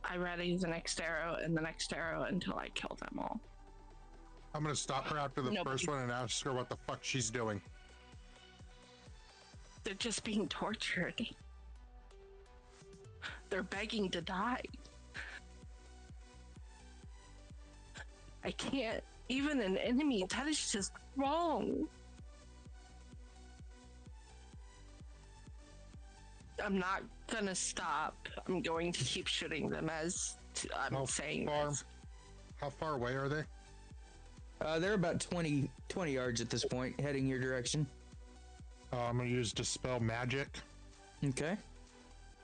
I ready the next arrow and the next arrow until I kill them all. I'm gonna stop her after the first one and ask her what the fuck she's doing. They're just being tortured. They're begging to die. I can't. Even an enemy, that is just wrong. I'm not gonna stop. I'm going to keep shooting them as I'm saying this. How far away are they? They're about 20 yards at this point, heading your direction. I'm going to use Dispel Magic. Okay.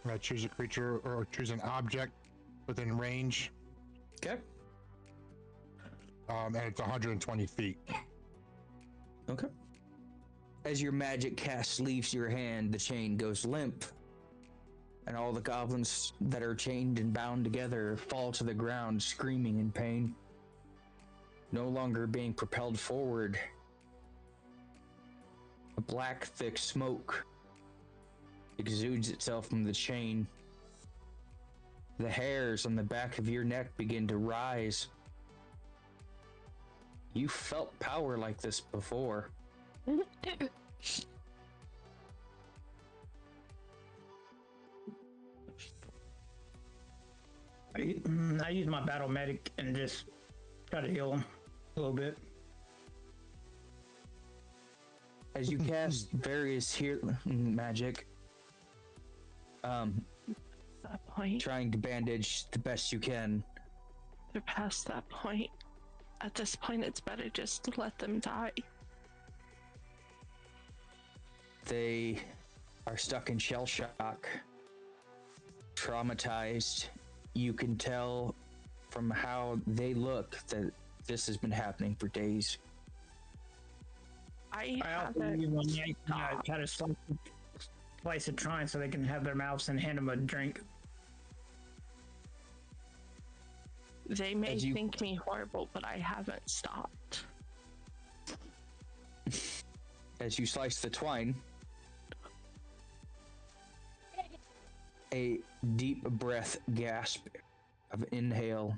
I choose a creature or choose an object within range. Okay. And it's 120 feet. Okay. As your magic cast leaves your hand, the chain goes limp, and all the goblins that are chained and bound together fall to the ground, screaming in pain. No longer being propelled forward. A black, thick smoke exudes itself from the chain. The hairs on the back of your neck begin to rise. You felt power like this before. I use my battle medic and just try to heal him a little bit. As you cast various magic, That point. trying to bandage the best you can. They're past that point. At this point, it's better just to let them die. They are stuck in shell shock, traumatized. You can tell from how they look that this has been happening for days. I also use one yank, try to slice a trying so they can have their mouths and hand them a drink. They may think me horrible, but I haven't stopped. As you slice the twine, a deep breath gasp of inhale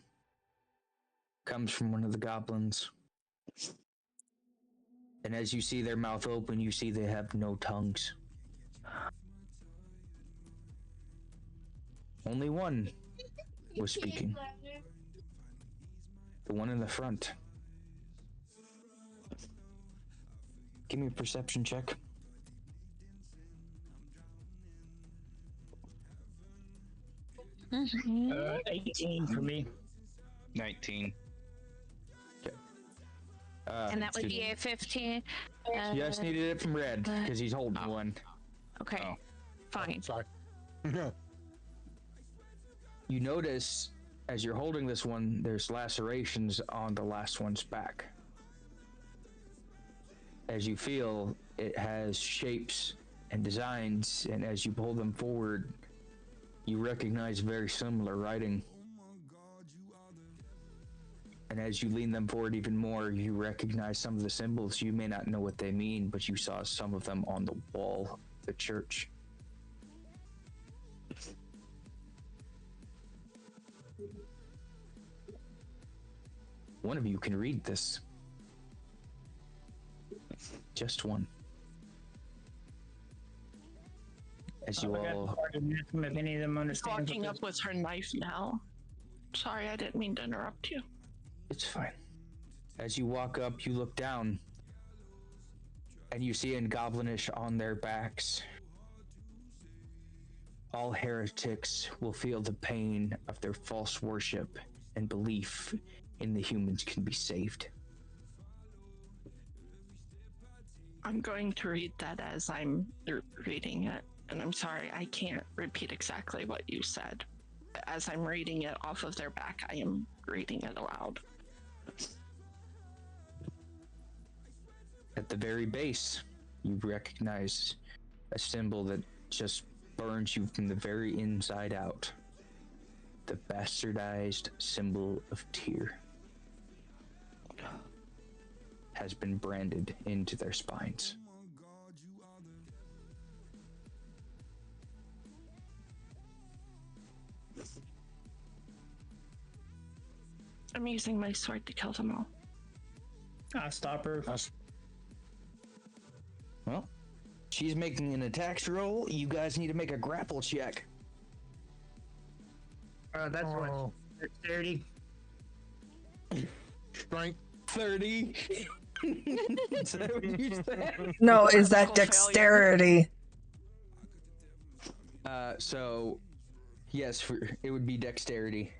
comes from one of the goblins. And as you see their mouth open, you see they have no tongues. Only one was speaking. The one in the front. Give me a perception check. 18 for me. 19. And that would be a 15. You just needed it from Red because he's holding one. Okay, fine. Sorry. You notice as you're holding this one, there's lacerations on the last one's back. As you feel, it has shapes and designs, and as you pull them forward, you recognize very similar writing. And as you lean them forward even more, you recognize some of the symbols. You may not know what they mean, but you saw some of them on the wall of the church. One of you can read this. Just one. As you all... If any of them understand. Walking up with her knife now. Sorry, I didn't mean to interrupt you. It's fine. As you walk up, you look down, and you see in Goblinish on their backs, all heretics will feel the pain of their false worship and belief in the humans can be saved. I'm going to read that as I'm reading it. And I'm sorry, I can't repeat exactly what you said. As I'm reading it off of their back, I am reading it aloud. At the very base, you recognize a symbol that just burns you from the very inside out. The bastardized symbol of Tyr has been branded into their spines. I'm using my sword to kill them all. I stop her. Well, she's making an attacks roll. You guys need to make a grapple check. That's what. 30. Strength 30. Is that what you said? No, is that Critical dexterity? So, yes, it would be dexterity.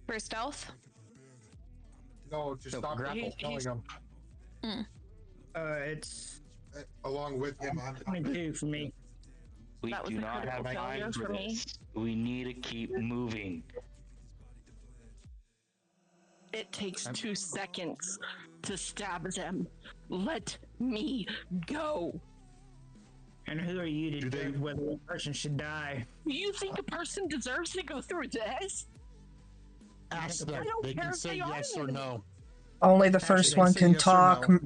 For stealth? No, just No, stop grapple. killing him. It's Along with him. 22 for me. We That was do a not have critical failure time for for me. this. We need to keep moving. It takes 2 seconds to stab them. Let me go. And who are you to judge whether a person should die? You think a person deserves to go through this? Ask them. I don't They care can if say they are yes or enemy. no. Only the Actually, first they one say can yes or talk. no.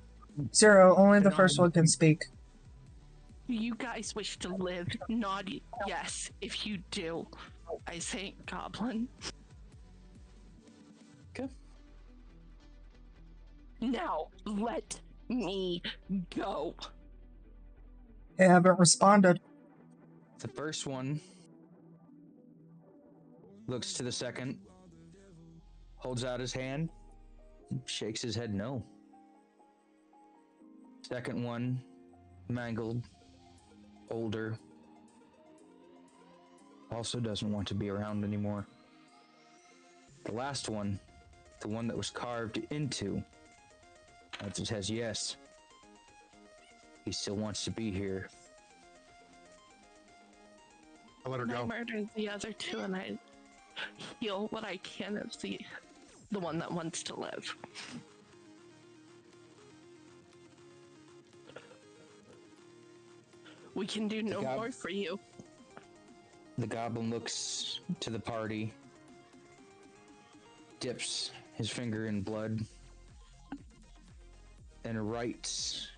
Zero, only the No. first one can speak. You guys wish to live, nod yes. If you do, I say goblin. Okay. Now, let me go. They haven't responded. The first one looks to the second, holds out his hand, shakes his head no. Second one, mangled, older, also doesn't want to be around anymore. The last one, the one that was carved into, just says yes. He still wants to be here. I let her And I go. murdered the other two, and I heal what I can of the one that wants to live. We can do no more for you. The goblin looks to the party, dips his finger in blood, and writes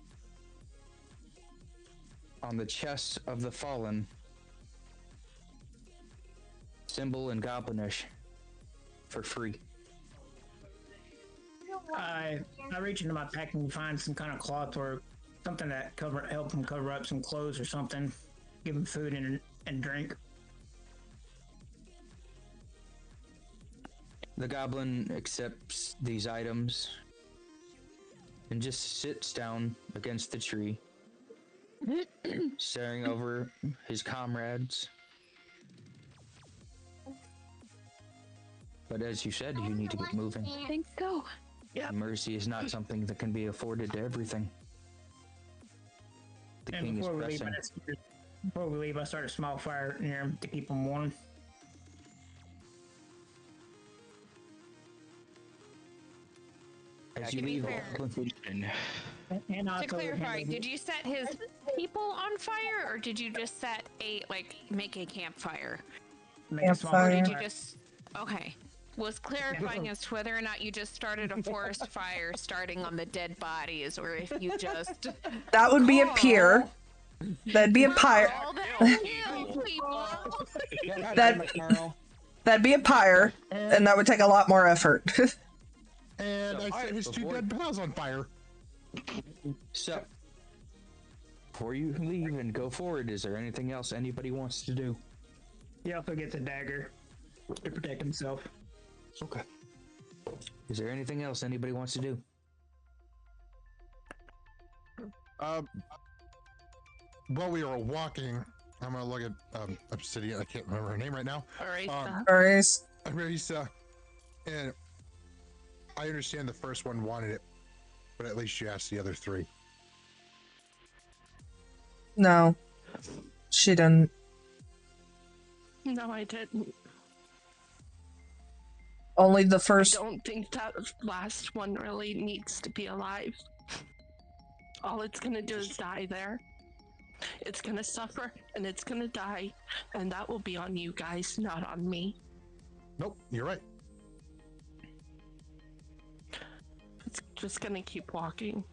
on the chest of the fallen, symbol in goblinish, for free. I reach into my pack and find some kind of cloth or something that help them cover up some clothes or something. Give them food and drink. The goblin accepts these items and just sits down against the tree, staring over his comrades. But as you said, you need to get moving. Thanks, go. Yeah. Mercy is not something that can be afforded to everything. The And king is pressing. before we leave, I start a small fire near him to keep him warm. As To you be leave, fair. And To also clarify, did you set his people on fire, or did you just set make a campfire? make a small Campfire. Or did fire. you just okay? Was clarifying as to whether or not you just started a forest fire starting on the dead bodies, or if you just That would be a pier. That'd be a pyre. all the people. That'd be a pyre, and that would take a lot more effort. And So, I set his two before- dead pals on fire. So, before you leave and go forward, is there anything else anybody wants to do? He also gets a dagger to protect himself. Okay. Is there anything else anybody wants to do? While we were walking, I'm gonna look at Obsidian. I can't remember her name right now. All right. Alright. Marisa, and I understand the first one wanted it But at least you asked the other three. No, she didn't. No, I didn't. Only the I first. don't think that last one really needs to be alive. All it's gonna do is die there. It's gonna suffer and it's gonna die, and that will be on you guys, not on me. Nope, you're right. It's just gonna keep walking.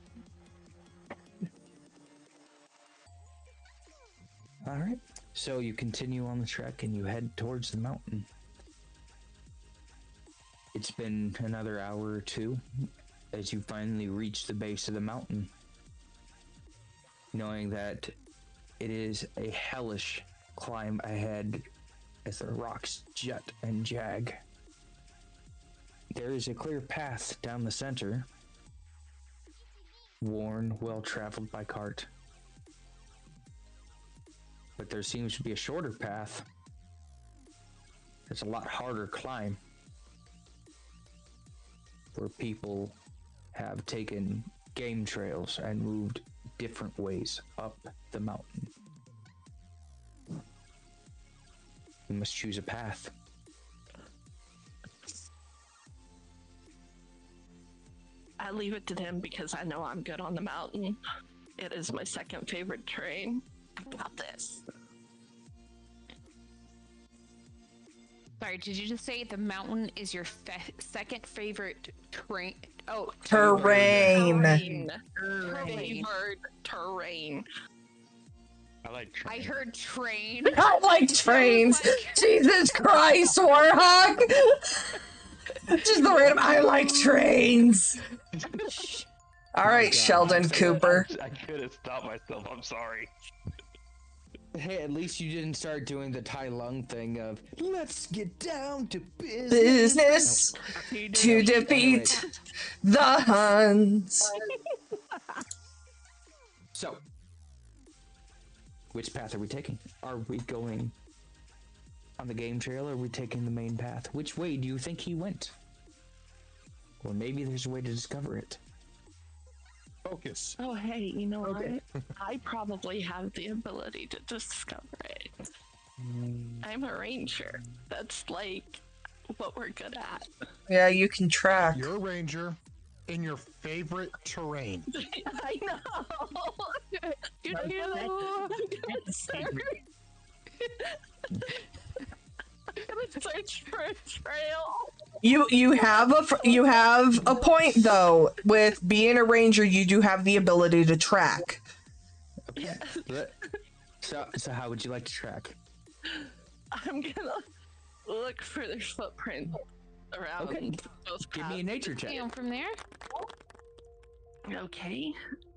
All right. So you continue on the trek and you head towards the mountain. It's been another hour or two as you finally reach the base of the mountain, knowing that it is a hellish climb ahead as the rocks jut and jag. There is a clear path down the center, worn, well traveled by cart. But there seems to be a shorter path. It's a lot harder climb, where people have taken game trails and moved different ways up the mountain. You must choose a path. I leave it to them because I know I'm good on the mountain. It is my second favorite terrain. I got this. Sorry, did you just say the mountain is your second favorite terrain? Oh, Terrain. Favored terrain. I like train. I heard train. I like trains. Jesus Christ, Warhawk. Just the random. I like trains. All right, Sheldon Cooper. I couldn't stop myself. I'm sorry. Hey, at least you didn't start doing the Tai Lung thing of let's get down to business. Business to defeat the Huns. So, which path are we taking? Are we going on the game trail or are we taking the main path? Which way do you think he went? Or maybe there's a way to discover it. Focus. Oh, hey, you know Okay. what? I probably have the ability to discover it. I'm a ranger. That's like what we're good at. Yeah, you can track. You're a ranger in your favorite terrain. I know. I'm gonna search for a trail. You have a point though. With being a ranger, you do have the ability to track. Yeah. So how would you like to track? I'm gonna look for their footprint around Okay. both Give me a nature check. Down from there. Okay.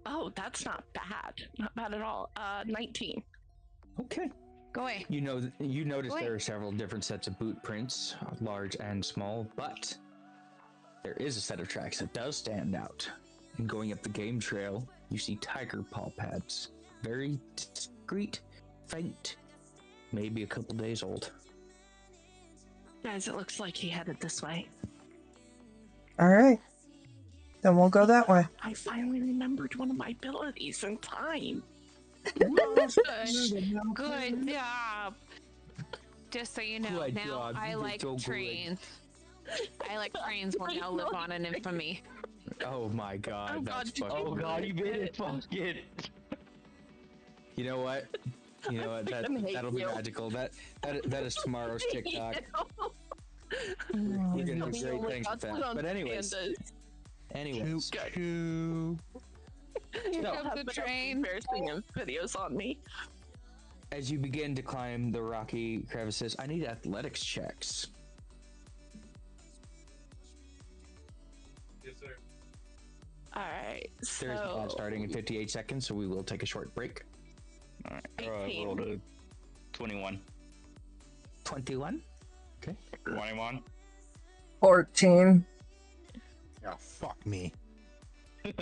Oh, that's not bad. Not bad at all. 19. Okay. Go away. You notice Wait. there are several different sets of boot prints, large and small, but there is a set of tracks that does stand out. And going up the game trail, you see tiger paw pads. Very discreet, faint, maybe a couple days old. Guys, it looks like he headed this way. All right, then we'll go that way. I finally remembered one of my abilities in time. Good job. Just so you know, Good now job. I You did like so good. trains. I like trains will now live on in infamy. Oh my god, Oh that's God, fucking. Oh god, you made it fucking. You know what? That'll be you. magical. That is tomorrow's TikTok. You're gonna do great things with that. But anyways. Choo-choo. You So- have the train. embarrassing videos on me. As you begin to climb the rocky crevices, I need athletics checks. Yes, sir. All right. There is a pause So starting in 58 seconds, so we will take a short break. Alright, 18. rolled a 21. 21? Okay. 21. 14. Yeah, fuck me.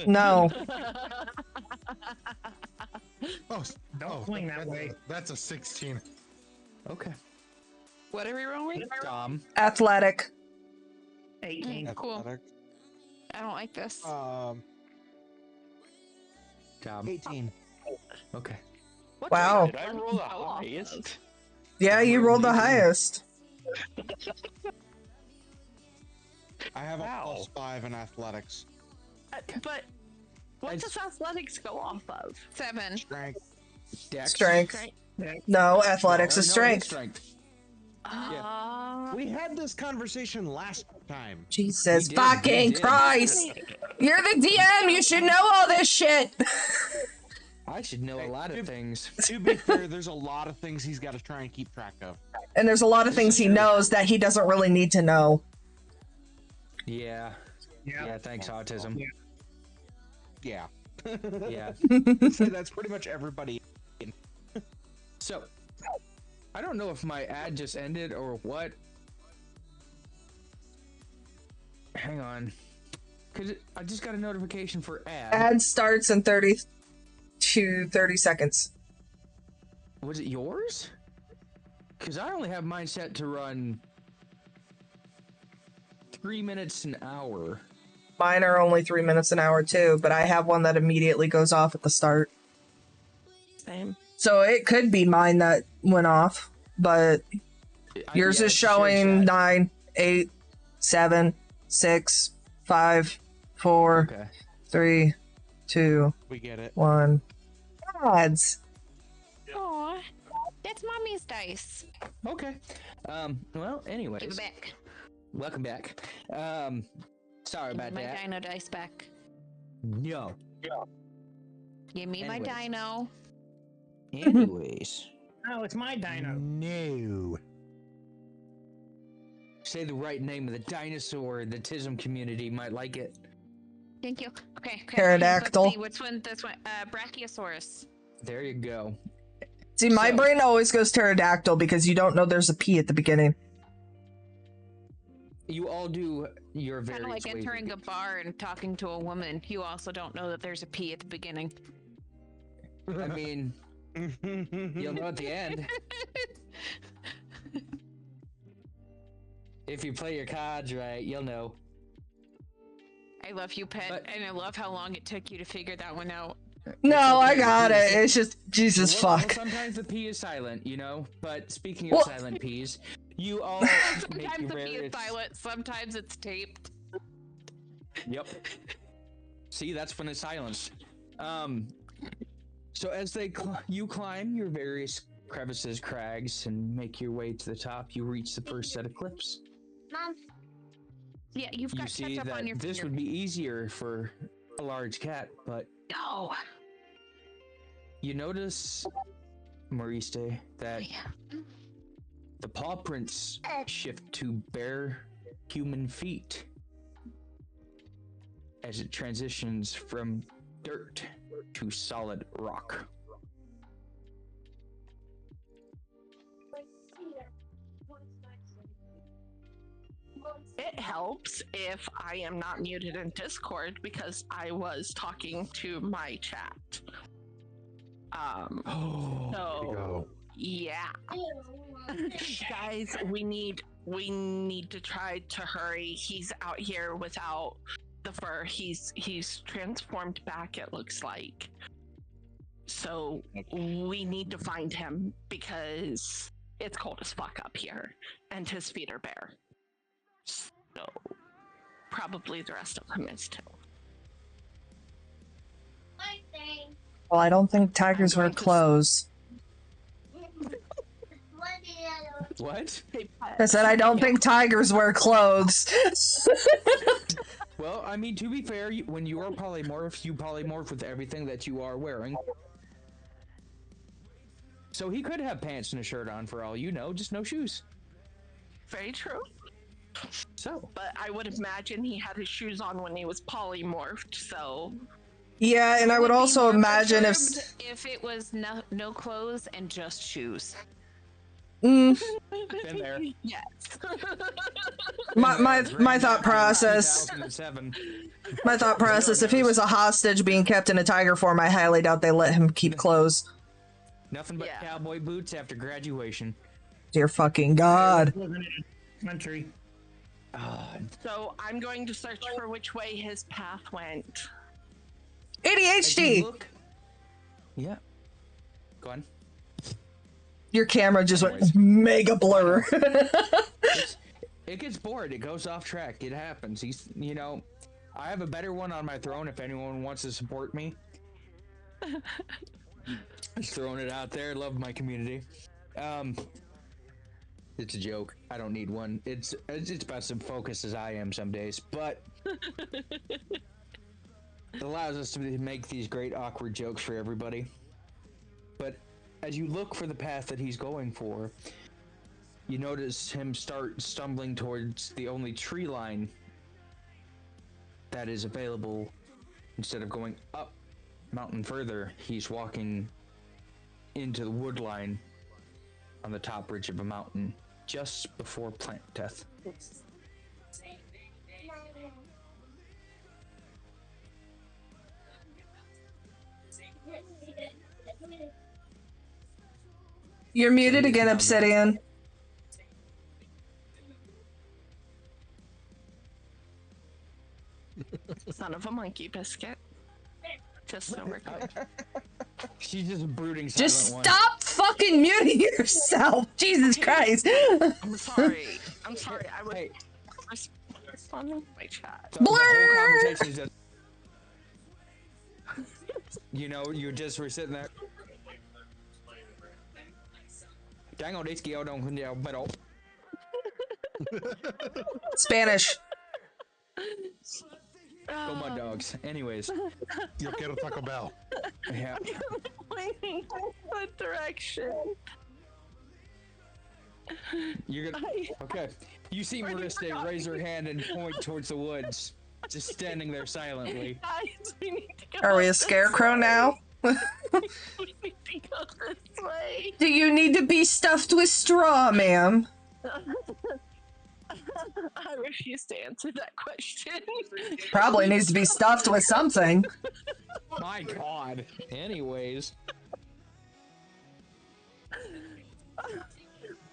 No. Oh, Don't swing that way. That's a 16. Okay. What are we rolling? Dom. Athletic. 18. Cool. Athletics. I don't like this. Dom? 18. Okay. What Wow. Did I roll the highest? Yeah, you rolled the 18. highest. I have a Wow. +5 in athletics. But what does athletics go off of? 7. Strength. Dex. Strength. No, athletics is strength. Strength. We had this conversation last time. Jesus We fucking did. Christ. You're the DM. You should know all this shit. I should know a lot of things. To be fair, there's a lot of things he's got to try and keep track of. And there's a lot of things he knows that he doesn't really need to know. Yeah. Yeah, thanks, autism. Yeah. Yeah. So that's pretty much everybody. So, I don't know if my ad just ended or what. Hang on. Cause I just got a notification for ad. Ad starts in 30 to 30 seconds. Was it yours? Because I only have mine set to run 3 minutes an hour. Mine are only 3 minutes an hour too, but I have one that immediately goes off at the start. Same. So it could be mine that went off, but yours is showing 9, 8, 7, 6, 5, 4, 3, 2, We get it. 1. Ads. Aw, that's mommy's dice. Okay. Well, anyways. Give it back. Welcome back. Sorry Give about me my that. dino dice back. No. Give me my Anyways. dino. Anyways. Oh, it's my dino. No. Say the right name of the dinosaur. The Tism community might like it. Thank you. Okay. Pterodactyl. Let's see, which one? This one. Brachiosaurus. There you go. See, my brain always goes pterodactyl because you don't know there's a P at the beginning. You all do your Kind various of like ways. entering a bar and talking to a woman. You also don't know that there's a P at the beginning. I mean, you'll know at the end. If you play your cards right, you'll know. I love you, pet, and I love how long it took you to figure that one out. No, I got it. It's just, Jesus Well, fuck. sometimes the P is silent, you know? But speaking of silent P's, you all make Sometimes your the P is various... silent, sometimes it's taped. Yep. See, that's when it's silenced. So as you climb your various crevices, crags, and make your way to the top, you reach the first set of cliffs. Mom. Yeah, you've You got see ketchup that on your this finger. would be easier for a large cat, but No. you notice, Mariste, that the paw prints shift to bare human feet as it transitions from dirt to solid rock. It helps if I am not muted in Discord because I was talking to my chat. So yeah, guys, we need to try to hurry. He's out here without the fur. He's transformed back, it looks like. So we need to find him because it's cold as fuck up here, and his feet are bare. So probably the rest of him is too. Well, I don't think tigers wear clothes. What? I said I don't think tigers wear clothes. Well, I mean, to be fair, when you are polymorph, you polymorph with everything that you are wearing. So he could have pants and a shirt on for all you know, just no shoes. Very true. So. But I would imagine he had his shoes on when he was polymorphed, so. Yeah, and I would also imagine if it was no clothes and just shoes. Been there. Yes. My thought process. 2007. My thought process, if he was a hostage being kept in a tiger form, I highly doubt they let him keep clothes. Nothing but cowboy boots after graduation. Dear fucking God. Country. So I'm going to search for which way his path went. ADHD! Yeah. Go on. Your camera just went mega blur. It gets bored. It goes off track. It happens. I have a better one on my throne if anyone wants to support me. Just throwing it out there. Love my community. It's a joke. I don't need one. It's about as focused as I am some days, but it allows us to make these great awkward jokes for everybody. But as you look for the path that he's going for, you notice him start stumbling towards the only tree line that is available. Instead of going up mountain further, he's walking into the wood line on the top ridge of a mountain just before plant death. You're muted again, Obsidian. Son of a monkey biscuit. Just so we're clear. She's just brooding. Just stop fucking muting yourself. Jesus Christ. I'm sorry. I was responding to my chat. Blerp! You just were sitting there. Spanish. Go my dogs. Anyways. Yo quiero Taco Bell. Yeah. Pointing that direction. You're gonna. Okay. You see Marissa raise her hand and point towards the woods, just standing there silently. Guys, we need to go Are we a scarecrow now? we need to go this way. Do you need to be stuffed with straw, ma'am? I refuse to answer that question. Probably needs to be stuffed with something. My God. Anyways.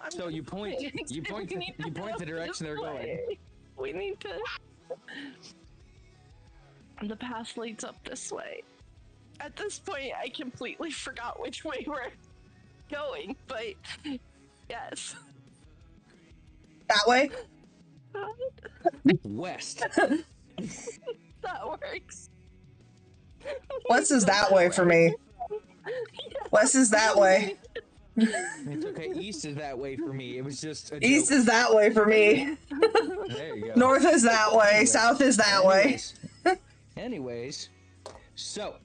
So you point the direction they're going. We need to. The path leads up this way. At this point, I completely forgot which way we're going, but yes. That way? West. That works. West is that way for me. West is that way. It's okay. East is that way for me. It was just a East joke. is that way for me. There you go. North is that way. Anyways. South is that way. Anyways, so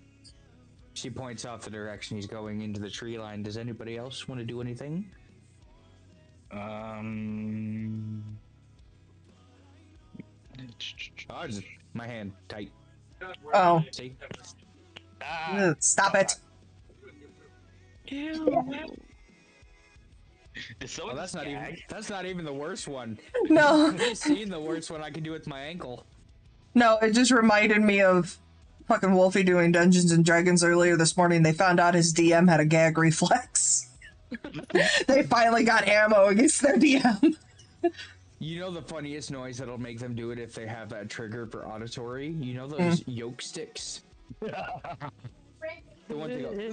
she points off the direction he's going into the tree line. Does anybody else want to do anything? My hand tight. Oh. See? Stop it. Oh, that's not even the worst one. No. I've seen the worst one I can do with my ankle. No, it just reminded me of fucking Wolfie doing Dungeons and Dragons earlier this morning. They found out his DM had a gag reflex. They finally got ammo against their DM. You know the funniest noise that'll make them do it if they have that trigger for auditory? You know those yoke sticks? The one thing.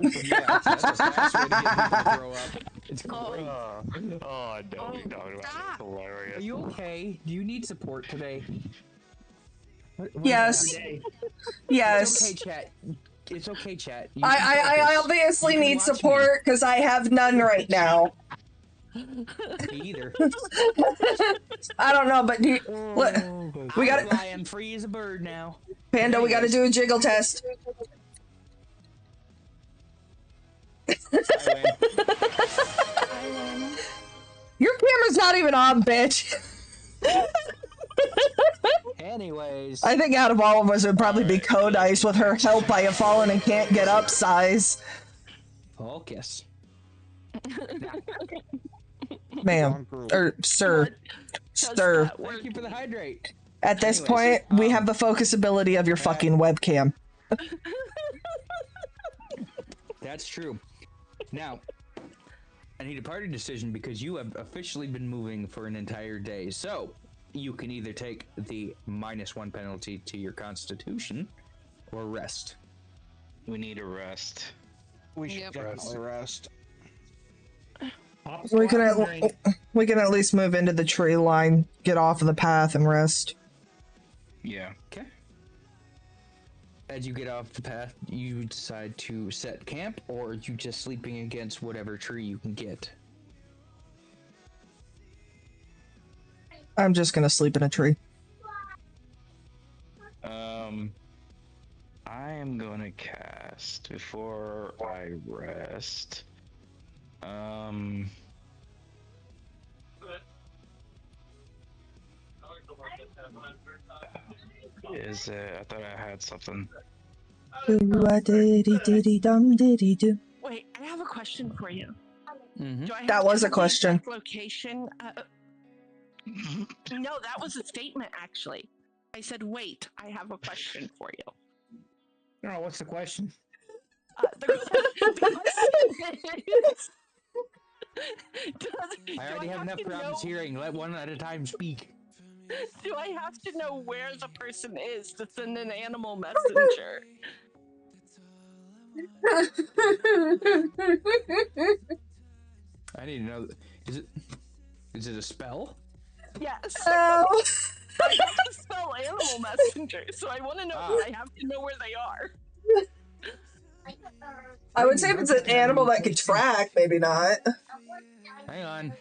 Yeah, that's the fast way to get people to throw up. It's great. Oh, I know what you're talking about. It's hilarious. Are you okay? Do you need support today? Yes. Yes. It's okay, chat. It's okay, chat. I obviously need support because I have none right now. Me either. I don't know, but we got flying free as a bird now. Panda, we got to do a jiggle test. Your camera's not even on, bitch. Anyways. I think out of all of us, it would probably be Codice with her help I have fallen and can't get up size. Focus. Ma'am. Or sir. Sir. Thank you for the hydrate. At this point, we have the focus ability of your fucking webcam. That's true. Now, I need a party decision because you have officially been moving for an entire day. So, you can either take the -1 penalty to your constitution or rest. We need a rest. We should Yep. definitely rest. We can at least move into the tree line, get off of the path, and rest. Yeah. Okay. As you get off the path, you decide to set camp, or are you just sleeping against whatever tree you can get? I'm just gonna sleep in a tree. I am gonna cast before I rest. Is it? I thought I had something. Do-a-diddy-diddy-dum-diddy-do. Wait, I have a question for you. Mm-hmm. Do I have That to was a have the question. exact location? No, that was a statement, actually. I said, wait, I have a question for you. No, what's the question? The question is, I already have enough problems hearing. Let one at a time speak. Do I have to know where the person is to send an animal messenger? I need to know. Is it a spell? Yes. Oh. I have to spell animal messenger, so I want to know. I have to know where they are. I would say if it's an animal that can track, maybe not. Hang on.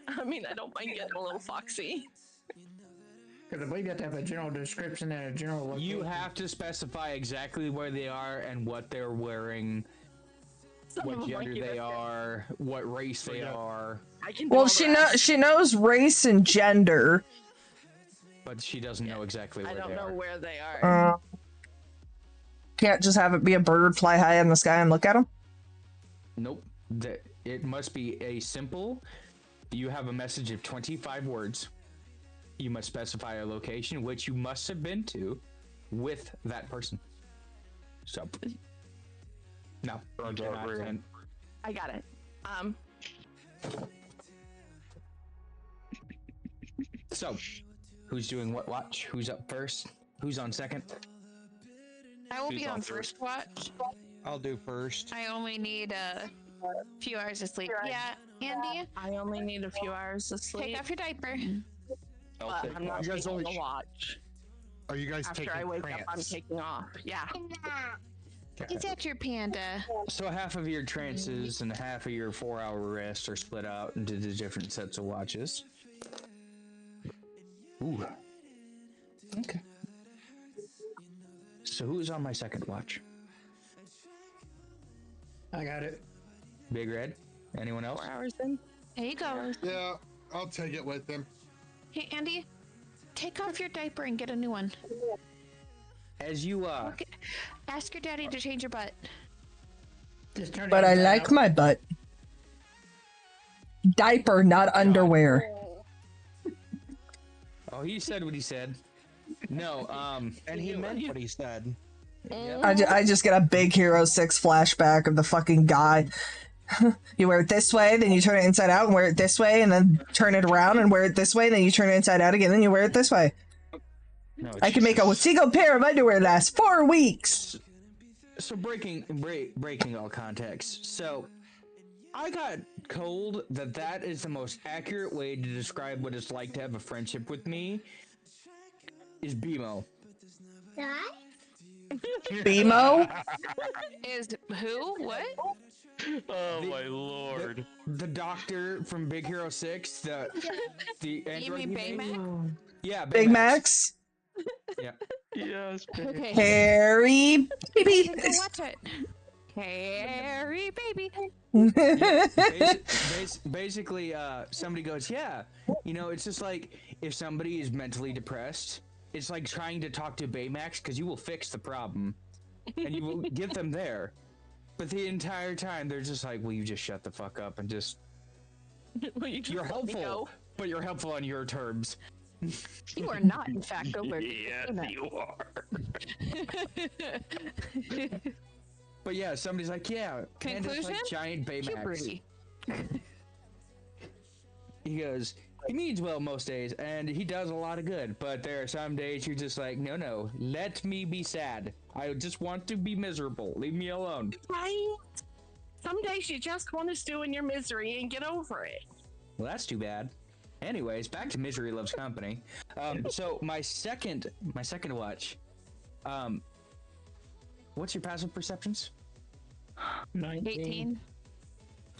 I mean, I don't mind getting a little foxy. Because I believe you have to have a general description and a general location. You have to specify exactly where they are and what they're wearing, what gender they are, what race they are. I can. Well, she knows race and gender, but she doesn't know exactly where they are. I don't know where they are. Can't just have it be a bird fly high in the sky and look at them. Nope. It must be a simple. You have a message of 25 words. You must specify a location which you must have been to with that person. So, no. I got it. So, who's doing what watch? Who's up first? Who's on second? I will be on first watch. I'll do first. I only need a few hours of sleep. Yeah, Andy? I only need a few hours of sleep. Take off your diaper. But I'm not taking a watch. Are you guys After taking I wake trance? up, I'm taking off. Yeah. Is that your panda? So half of your trances and half of your 4-hour rest are split out into the different sets of watches. Ooh. Okay. So who's on my second watch? I got it. Big Red? Anyone else? 4 hours in. There you go. Yeah, I'll take it with them. Hey, Andy, take off your diaper and get a new one. As you, Okay. Ask your daddy to change your butt. Just turn But it I inside like out. my butt. Diaper, not underwear. Oh, he said what he said. No, and he meant what he said. I just get a big Hero 6 flashback of the fucking guy. You wear it this way, then you turn it inside out and wear it this way, and then turn it around and wear it this way, then you turn it inside out again, then you wear it this way. No, I can make a single pair of underwear last 4 weeks. So breaking all context. So I got told that is the most accurate way to describe what it's like to have a friendship with me is BMO. BMO? Is who? What? Oh my lord. The doctor from Big Hero 6, the You android mean he made? Baymax? Yeah, Big Max? Yeah. Yes. Okay. Harry baby. Go watch it. Harry baby. Basically, somebody goes, yeah, you know, it's just like if somebody is mentally depressed, it's like trying to talk to Baymax because you will fix the problem and you will get them there. But the entire time, they're just like, will you just shut the fuck up and just... You're helpful, but you're helpful on your terms. You are not, in fact, over. Yes, you are. But yeah, somebody's like, yeah, Panda's Conclusion? like giant Baymax. Puberty. He goes, He means well most days, and he does a lot of good. But there are some days you're just like, no, let me be sad. I just want to be miserable. Leave me alone. Right? Some days you just want to stew in your misery and get over it. Well, that's too bad. Anyways, back to Misery Loves Company. So my second watch. What's your passive perceptions? 18.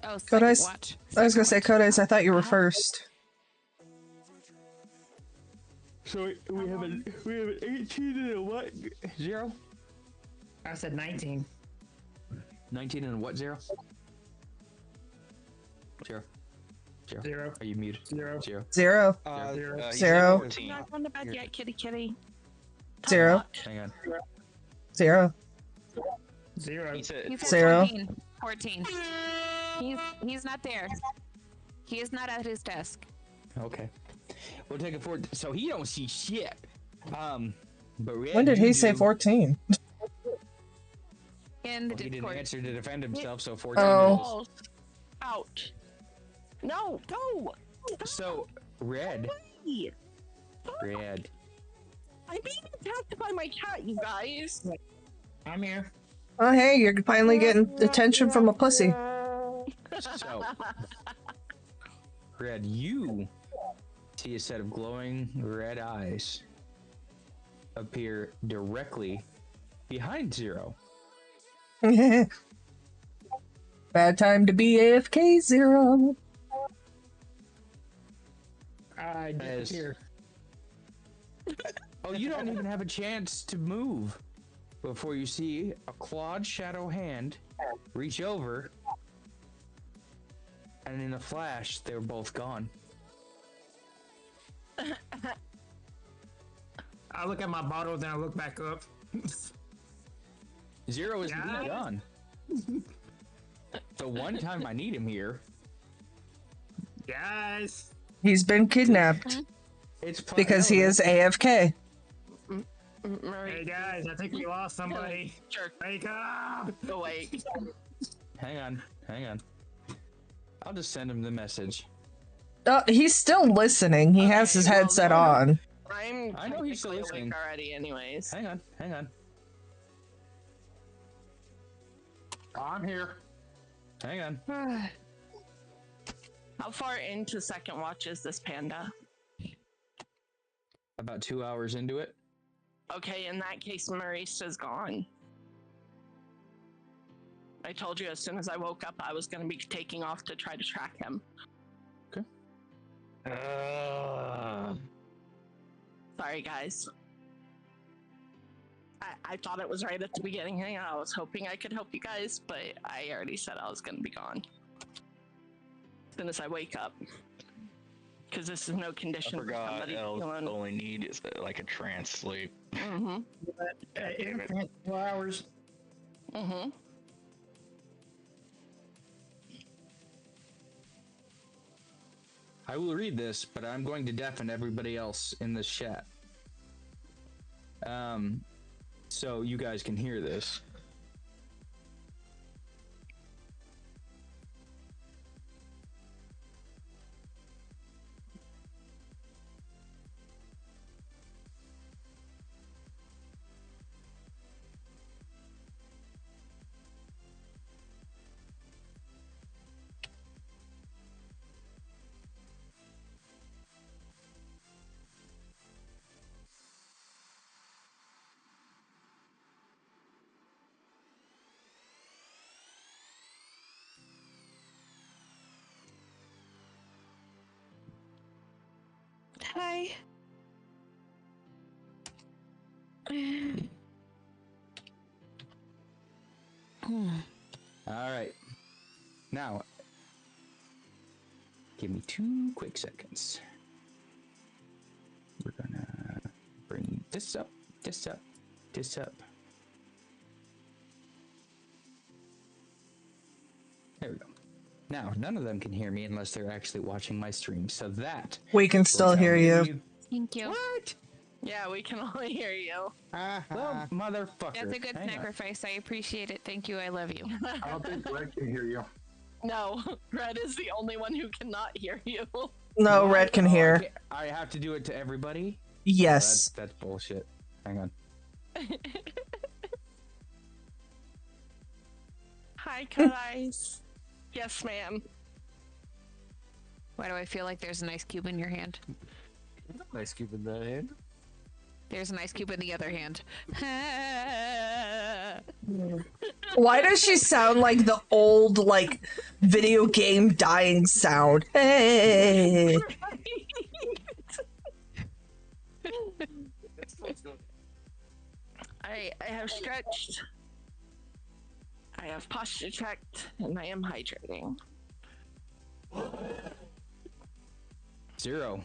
Oh, second Kodai's, watch. I was gonna say, Second watch. Kodai's, I thought you were first. So we have an 18 and a what? 0? I said 19. 19 and what? 0? 0. 0. Are you muted? 0. 0. 0. He's 0. at 14. Not on the bed yet, kitty kitty. 0. Hang on. 0. 0. He's at He's at 0. 14. He's not there. He is not at his desk. Okay. We'll take it forward. So he don't see shit. But When did you he say do. 14? In the Well, he didn't Discord. answer to defend himself, so 14 Oh. Out. No, no. is. So, Red. Hey, Red. I'm being attacked by my cat, you guys. I'm here. Oh, hey, you're finally getting attention from a pussy. So, Red, you see a set of glowing red eyes appear directly behind Zero. Bad time to be AFK, Zero. I disappear. Oh, you don't even have a chance to move before you see a clawed shadow hand reach over, and in a flash, they're both gone. I look at my bottle, then I look back up. Zero is indeed gone. The one time I need him here. Guys. He's been kidnapped It's because he is AFK. Hey guys, I think we lost somebody. Sure. Wake up! Awake. Hang on. I'll just send him the message. He's still listening. He has his headset on. I know he's still technically listening. awake already, anyways. Hang on. I'm here. Hang on. How far into second watch is this panda? About 2 hours into it. Okay, in that case, Marista's gone. I told you as soon as I woke up, I was going to be taking off to try to track him. Okay. Sorry, guys. I thought it was right at the beginning. And I was hoping I could help you guys, but I already said I was going to be gone. As soon as I wake up. Because this is no I condition for forgot somebody elves feeling... only need is like a trance sleep. Mm-hmm. 4 hours. Mm-hmm. I will read this, but I'm going to deafen everybody else in this chat. So you guys can hear this. Hi. All right. Now, give me 2 quick seconds. We're gonna bring this up. There we go. Now, none of them can hear me unless they're actually watching my stream, so that... We can still hear you. Thank you. What? Yeah, we can only hear you. Well, motherfucker. That's a good Hang on. sacrifice. I appreciate it. Thank you. I love you. I don't think Red can hear you. No, Red is the only one who cannot hear you. No, What? Red can Oh, hear. I have to do it to everybody? Yes. That's bullshit. Hang on. Hi, Cut Ice. Yes, ma'am. Why do I feel like there's an ice cube in your hand? Ice cube in that hand. There's an ice cube in the other hand. Why does she sound like the old, like, video game dying sound? Hey. I have stretched. I have posture checked, and I am hydrating. Zero.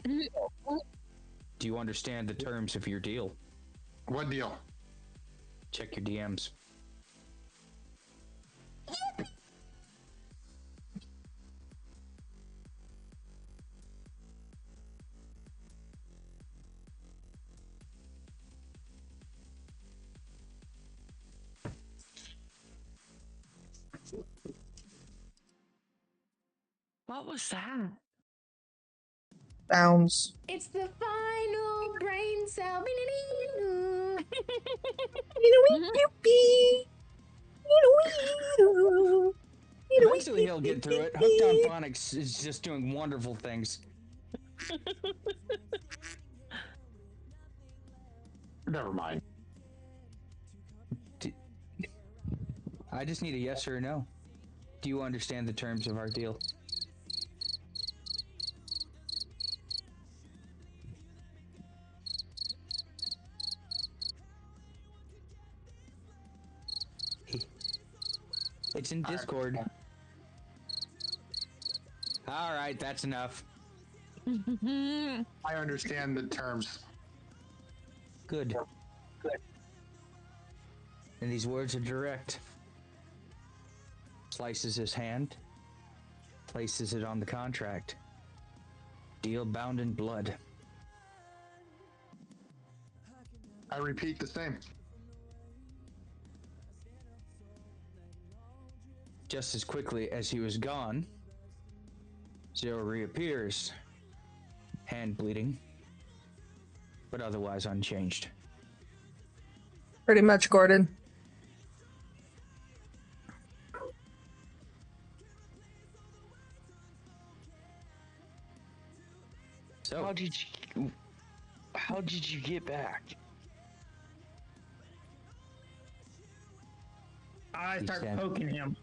Do you understand the terms of your deal? What deal? Check your DMs. What was that? Sounds. It's the final brain cell. Eventually he'll get through it. Hooked on Phonics is just doing wonderful things. Never mind. I just need a yes or a no. Do you understand the terms of our deal? It's in Discord. All right, that's enough. I understand the terms. Good. And these words are direct. Slices his hand, places it on the contract. Deal bound in blood. I repeat the same. Just as quickly as he was gone, Zero reappears, hand bleeding, but otherwise unchanged. Pretty much, Gordon. So, how did you get back? I He's start dead. poking him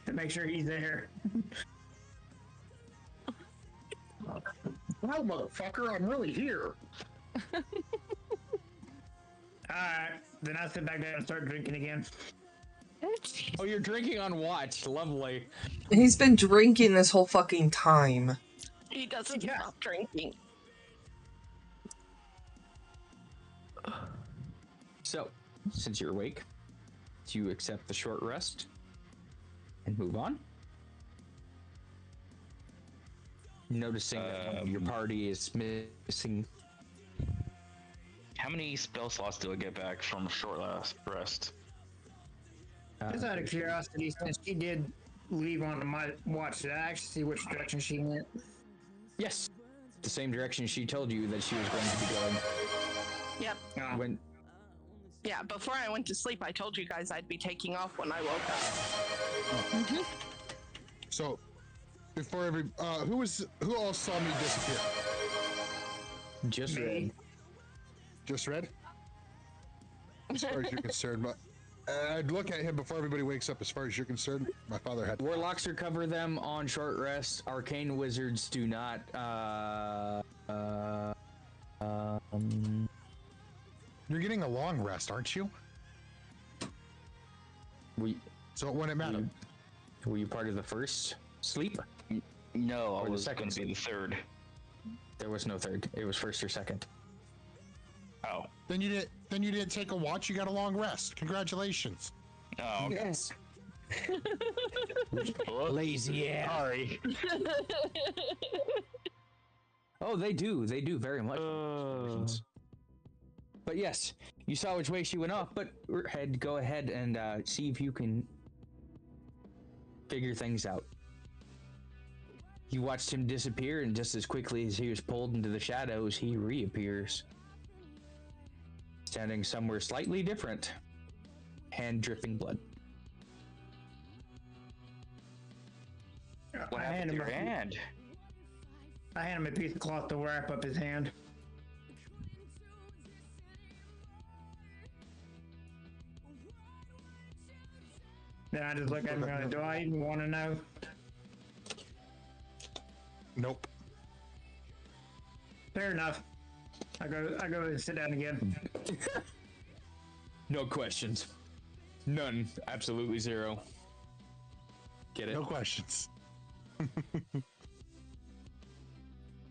to make sure he's there. Well, motherfucker, I'm really here. Alright, then I sit back down and start drinking again. oh, you're drinking on watch. Lovely. He's been drinking this whole fucking time. He doesn't stop drinking. So, since you're awake, do you accept the short rest and move on? Noticing that your party is missing. How many spell slots do I get back from a short last rest? Just out of curiosity, since she did leave on my watch, did I actually see which direction she went? Yes, the same direction she told you that she was going to be going. Yep. When Yeah, before I went to sleep, I told you guys I'd be taking off when I woke up. So, before who all saw me disappear? Just Red. Just Red? As far as you're concerned, but I'd look at him before everybody wakes up. As far as you're concerned, my father had. Warlocks recover them on short rest. Arcane wizards do not. You're getting a long rest, aren't you? So it wouldn't matter. Were you part of the first sleep? No, I Or the was second going to be the third. There was no third. It was first or second. Oh. Then you didn't take a watch. You got a long rest. Congratulations. Oh, okay. Yes. Lazy ass. Sorry. Oh, they do. They do very much. But yes, you saw which way she went off. But go ahead and see if you can figure things out. You watched him disappear, and just as quickly as he was pulled into the shadows, he reappears. Standing somewhere slightly different. Hand dripping blood. What happened to your hand? I hand him a piece of cloth to wrap up his hand. Then I just look at him and go, do I even want to know? Nope. Fair enough. I go and sit down again. No questions. None. Absolutely zero. Get it? No questions.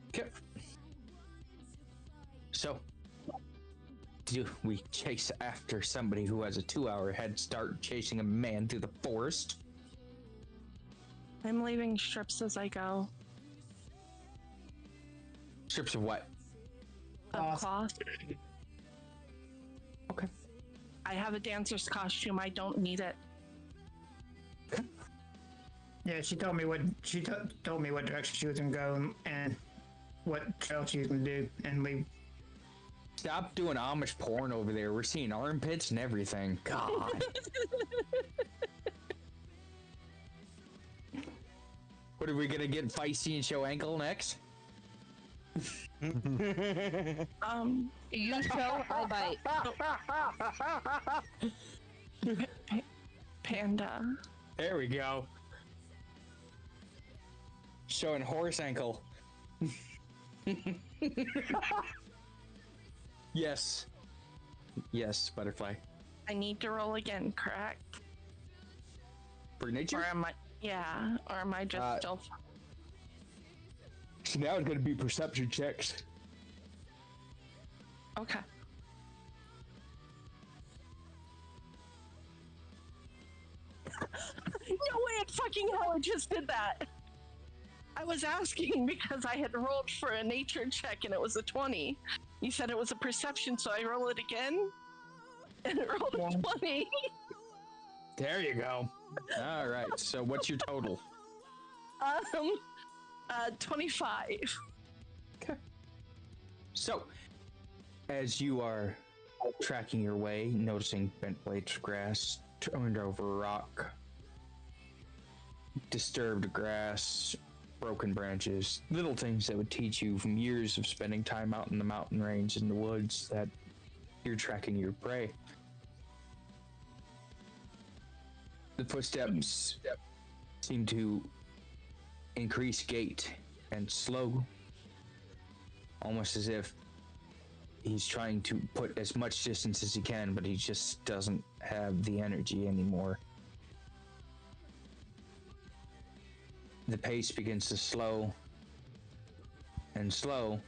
Okay. So, do we chase after somebody who has a 2-hour head start chasing a man through the forest? I'm leaving strips as I go. Strips of what? Of cloth. Okay. I have a dancer's costume. I don't need it. Yeah, she told me what told me what direction she was gonna go and what trail she was gonna do and leave. Stop doing Amish porn over there. We're seeing armpits and everything. God. What are we gonna get feisty and show ankle next? You show, I bite. Panda. There we go. Showing horse ankle. Yes. Yes, butterfly. I need to roll again, correct? For nature? Or am I? Yeah. Or am I just still? So now it's gonna be perception checks. Okay. No way in fucking hell I just did that. I was asking because I had rolled for a nature check and it was a 20. You said it was a perception, so I roll it again. And it rolled a 20. There you go. All right. So what's your total? 25. Okay. So, as you are tracking your way, noticing bent blades of grass, turned over rock, disturbed grass, broken branches, little things that would teach you from years of spending time out in the mountain range in the woods that you're tracking your prey. The footsteps seem to increase gait and slow, almost as if he's trying to put as much distance as he can, but he just doesn't have the energy anymore. The pace begins to slow and slow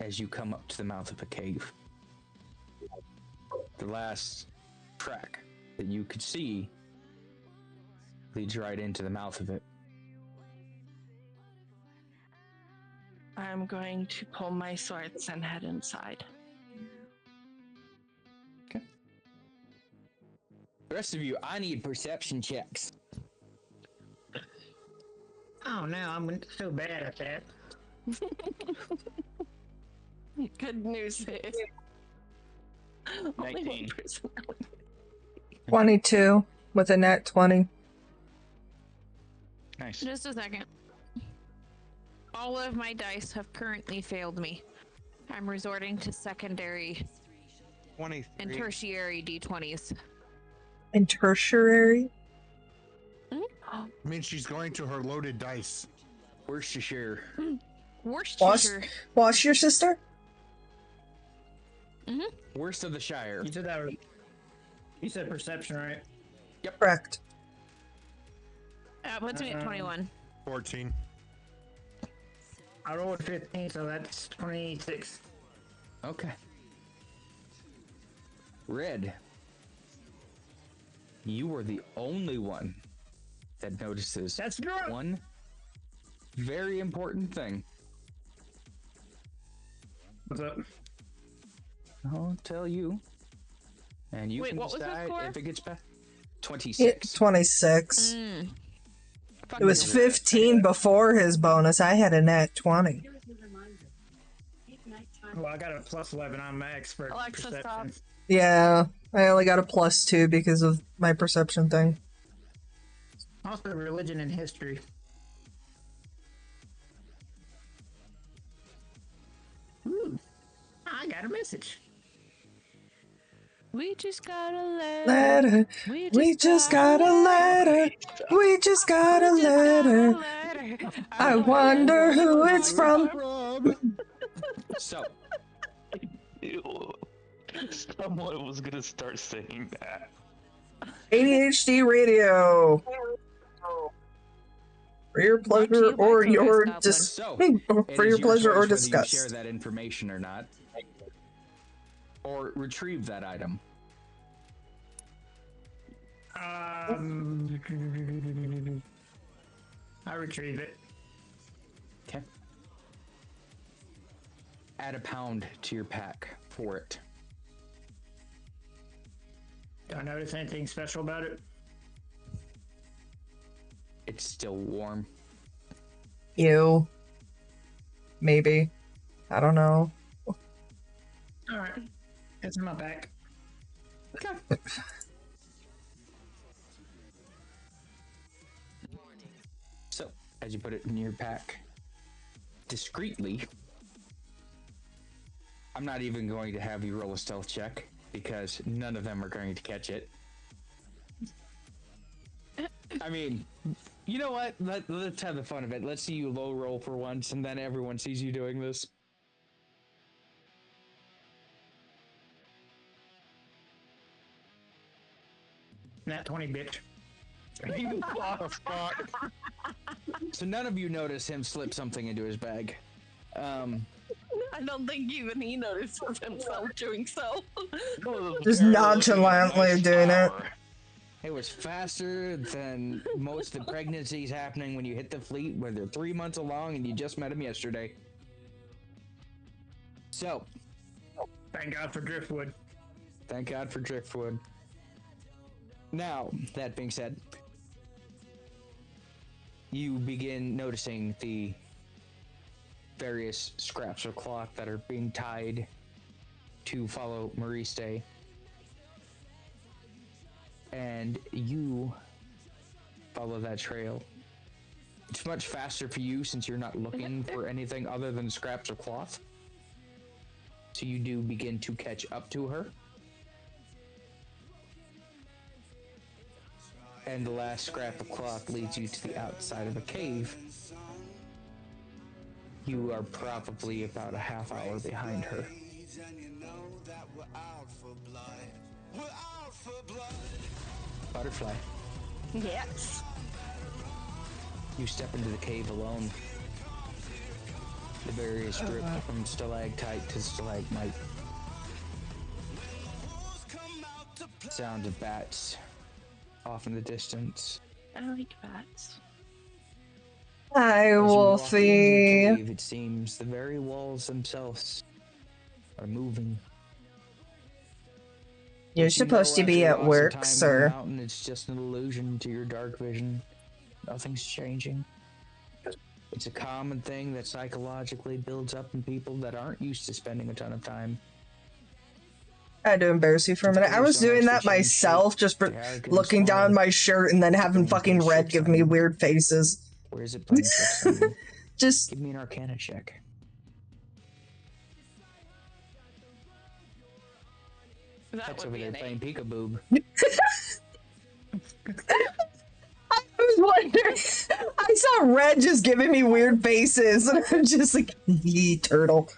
as you come up to the mouth of a cave. The last track that you could see leads right into the mouth of it. I'm going to pull my swords and head inside. Okay. The rest of you, I need perception checks. Oh no, I'm so bad at that. Good news is 19. 22 with a net 20. Nice. Just a second. All of my dice have currently failed me. I'm resorting to secondary 23. and tertiary d20s. And tertiary? I mean, she's going to her loaded dice. Worcestershire. Worcestershire. Wash your sister? Worst of the Shire. You said that. You said perception, right? Yep. Correct. Puts me at 21. 14. I rolled 15, so that's 26. Okay. Red. You were the only one that notices That's right. one very important thing. What's up? I'll tell you. And you Wait, can what was this decide for? if it gets back. 26. 26. It was Fucking 15 before his bonus. I had a nat 20. Well, I got a plus 11 on my expert Alexa, stop. perception. Yeah, I only got a +2 because of my perception thing. Also, religion and history. Ooh, I got a message. We just got a letter. Letter. We just got a letter. We just got a letter. I wonder who it's from. So, Ew. Someone was gonna start saying that. ADHD radio. For your pleasure or your so it for is your pleasure choice or whether disgust. you share that information or not, or retrieve that item. I retrieve it. Okay. Add a pound to your pack for it. Do I notice anything special about it? It's still warm. Ew. Maybe. I don't know. Alright. It's in my back. Okay. So, as you put it in your pack, discreetly, I'm not even going to have you roll a stealth check because none of them are going to catch it. I mean, you know what? Let's have the fun of it. Let's see you low roll for once, and then everyone sees you doing this. Nat 20, bitch. So none of you notice him slip something into his bag. I don't think even he notices himself doing so. Just nonchalantly doing it. It was faster than most of the pregnancies happening when you hit the fleet, where they're 3 months along and you just met him yesterday. So, thank God for driftwood. Thank God for driftwood. Now, that being said, you begin noticing the various scraps of cloth that are being tied to follow Mariste. And you follow that trail. It's much faster for you since you're not looking for anything other than scraps of cloth. So you do begin to catch up to her. And the last scrap of cloth leads you to the outside of a cave. You are probably about a half hour behind her. Butterfly. Yes. You step into the cave alone. The barriers drip from stalactite to stalagmite. Sound of bats off in the distance. I like bats. Hi, As you walk into Wolfie. the cave, it seems the very walls themselves are moving. You're But you supposed know to be after at lots of work, time on the sir. mountain, it's just an illusion to your dark vision. Nothing's changing. It's a common thing that psychologically builds up in people that aren't used to spending a ton of time. I had to embarrass you for a minute. I was doing that myself, just for looking down my shirt and then having fucking Red give me weird faces. Where is it playing tricks on you? Just give me an Arcana check. That's over there playing peekaboo. I was wondering. I saw Red just giving me weird faces, and I'm just like, turtle.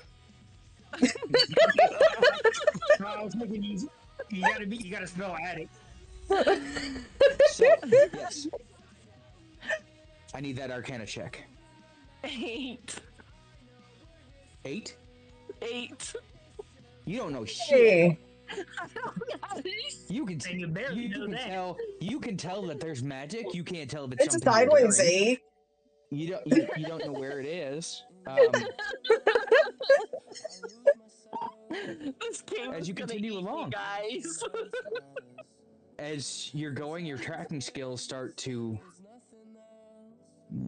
I was thinking you gotta spell addict. So, yes. I need that Arcana check. 8. 8? 8. You don't know shit. Hey. I don't know. You You can tell that there's magic. You can't tell if it's It's a something you're sideways wearing. 8. You don't know where it is. This game as is you gonna continue eat me, along, guys. as you're going, your tracking skills start to...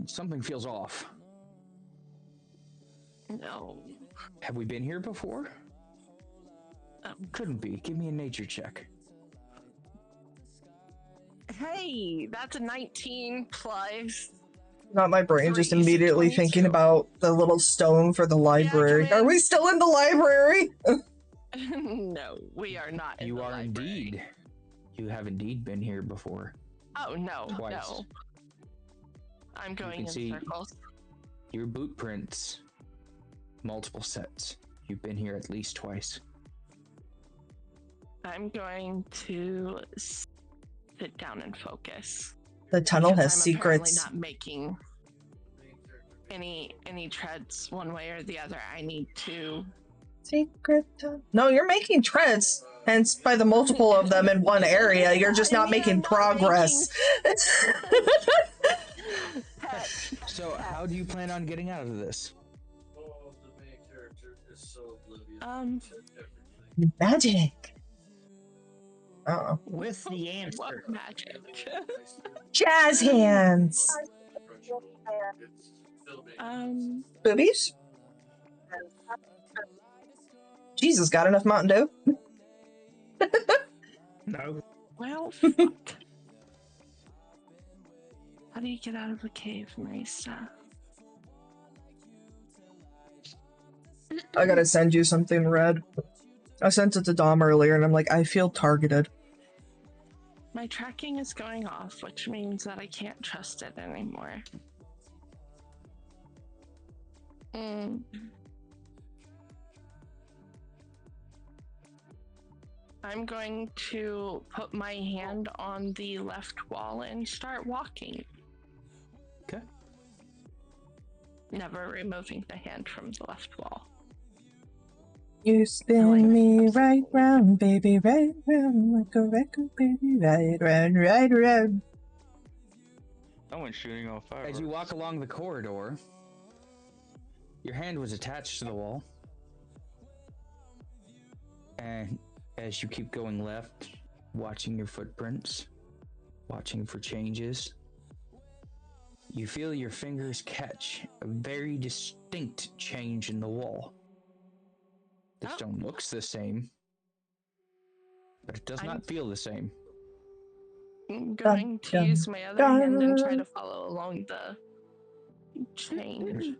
Something feels off. No. Have we been here before? Couldn't be. Give me a nature check. Hey, that's a 19 plus. Not my brain, just 3, so immediately 22. thinking about the little stone for the library. Are we still in the library? No, we are not in You the are library. indeed. You have indeed been here before. Oh, no, Twice. no. I'm going can in see- circles. Your boot prints. Multiple sets. You've been here at least twice. I'm going to sit down and focus. The tunnel because has I'm apparently secrets. not making any treads one way or the other. I need to. Secret tunnel. No, you're making treads. Hence, by the multiple of them in one area, you're just not making progress. So, how do you plan on getting out of this? Magic. Oh. With the answer. What magic? Jazz hands. Boobies? Jesus, got enough Mountain Dew? No. Well, fuck. How do you get out of the cave, Marisa? I gotta send you something, Red. I sent it to Dom earlier, and I'm like, I feel targeted. My tracking is going off, which means that I can't trust it anymore. I'm going to put my hand on the left wall and start walking. Okay. Never removing the hand from the left wall. You spin me right round, baby, right round, like a record, baby, right round, right round. Someone's shooting off fire. As you walk along the corridor, your hand was attached to the wall. And as you keep going left, watching your footprints, watching for changes, you feel your fingers catch a very distinct change in the wall. The stone looks the same, but it does not feel the same. I'm going to use my other hand and try to follow along the change.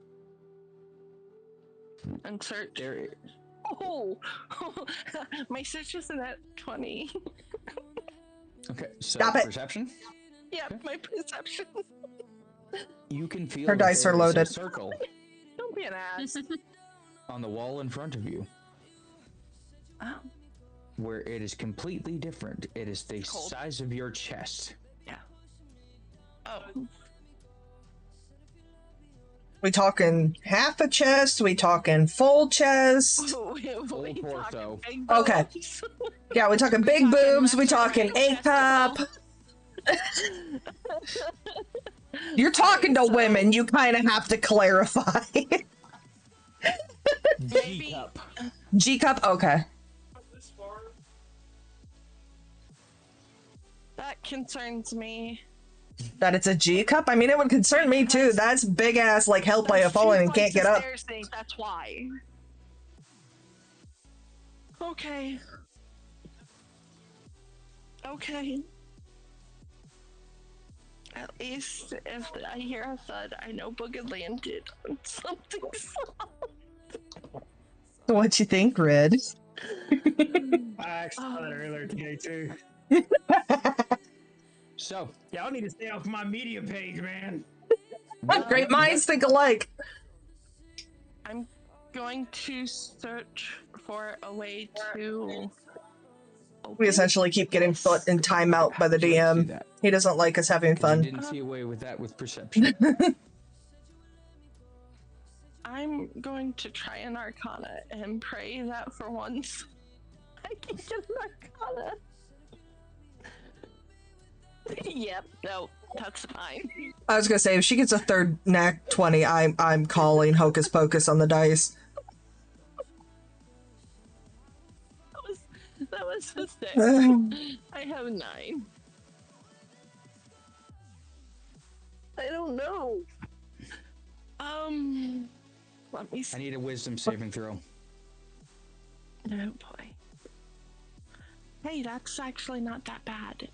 And search. Oh! My search isn't at 20. Okay, so Stop it. Perception? Yep, my perception. You can feel Her that dice are there is a loaded. circle Don't be an ass. on the wall in front of you. Oh. Where it is completely different. It is the Cold. size of your chest. Yeah. Oh. We talking half a chest? We talking full chest? Full torso. Okay. Yeah, we talking big boobs. We talking egg pop. You're talking to women. You kind of have to clarify. G cup. G cup. Okay. That concerns me. That it's a G cup? I mean, it would concern me too. That's big ass, like, help I have fallen and can't get up. That's why. Okay. Okay. At least if I hear a thud, I know Boogie landed on something soft. What you think, Red? I actually saw that earlier today too. So, y'all need to stay off my media page, man. Great minds think alike. I'm going to search for a way to. We essentially keep getting put in timeout by the DM. He doesn't like us having You fun. didn't see a way with that with perception. I'm going to try an arcana and pray that for once I can get an arcana. Yep, no, that's fine. I was gonna say, if she gets a third nat 20, I'm calling Hocus Pocus on the dice. That was a 6. I have 9. I don't know. Let me see. I need a wisdom saving throw. Oh boy. Hey, that's actually not that bad.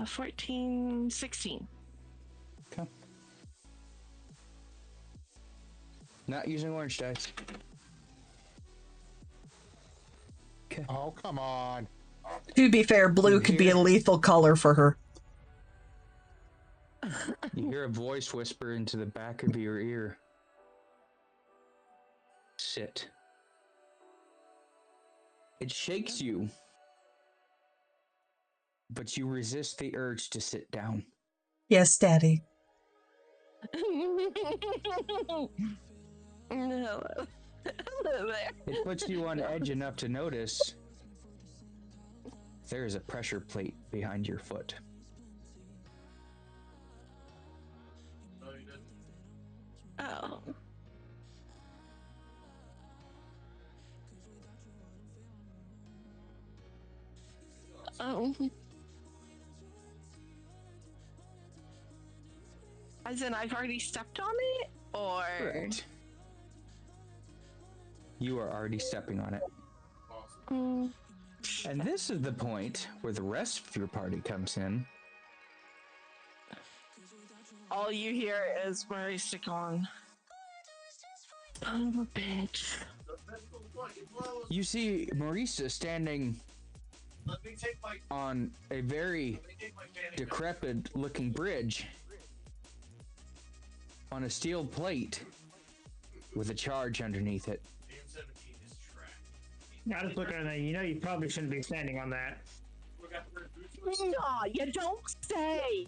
14, 16. Okay. Not using orange dice. Okay. Oh, come on. To be fair, blue could be a lethal color for her. You hear a voice whisper into the back of your ear. Sit. It shakes you, but you resist the urge to sit down. Yes, Daddy. Hello. Hello there. It puts you on edge enough to notice there is a pressure plate behind your foot. Oh. Oh. As in, I've already stepped on it, or? Correct. You are already stepping on it. And this is the point where the rest of your party comes in. All you hear is Marisa going, son of a bitch. You see Marisa standing on a very decrepit looking bridge on a steel plate with a charge underneath it. I was looking at that. You know, you probably shouldn't be standing on that. No, you don't say.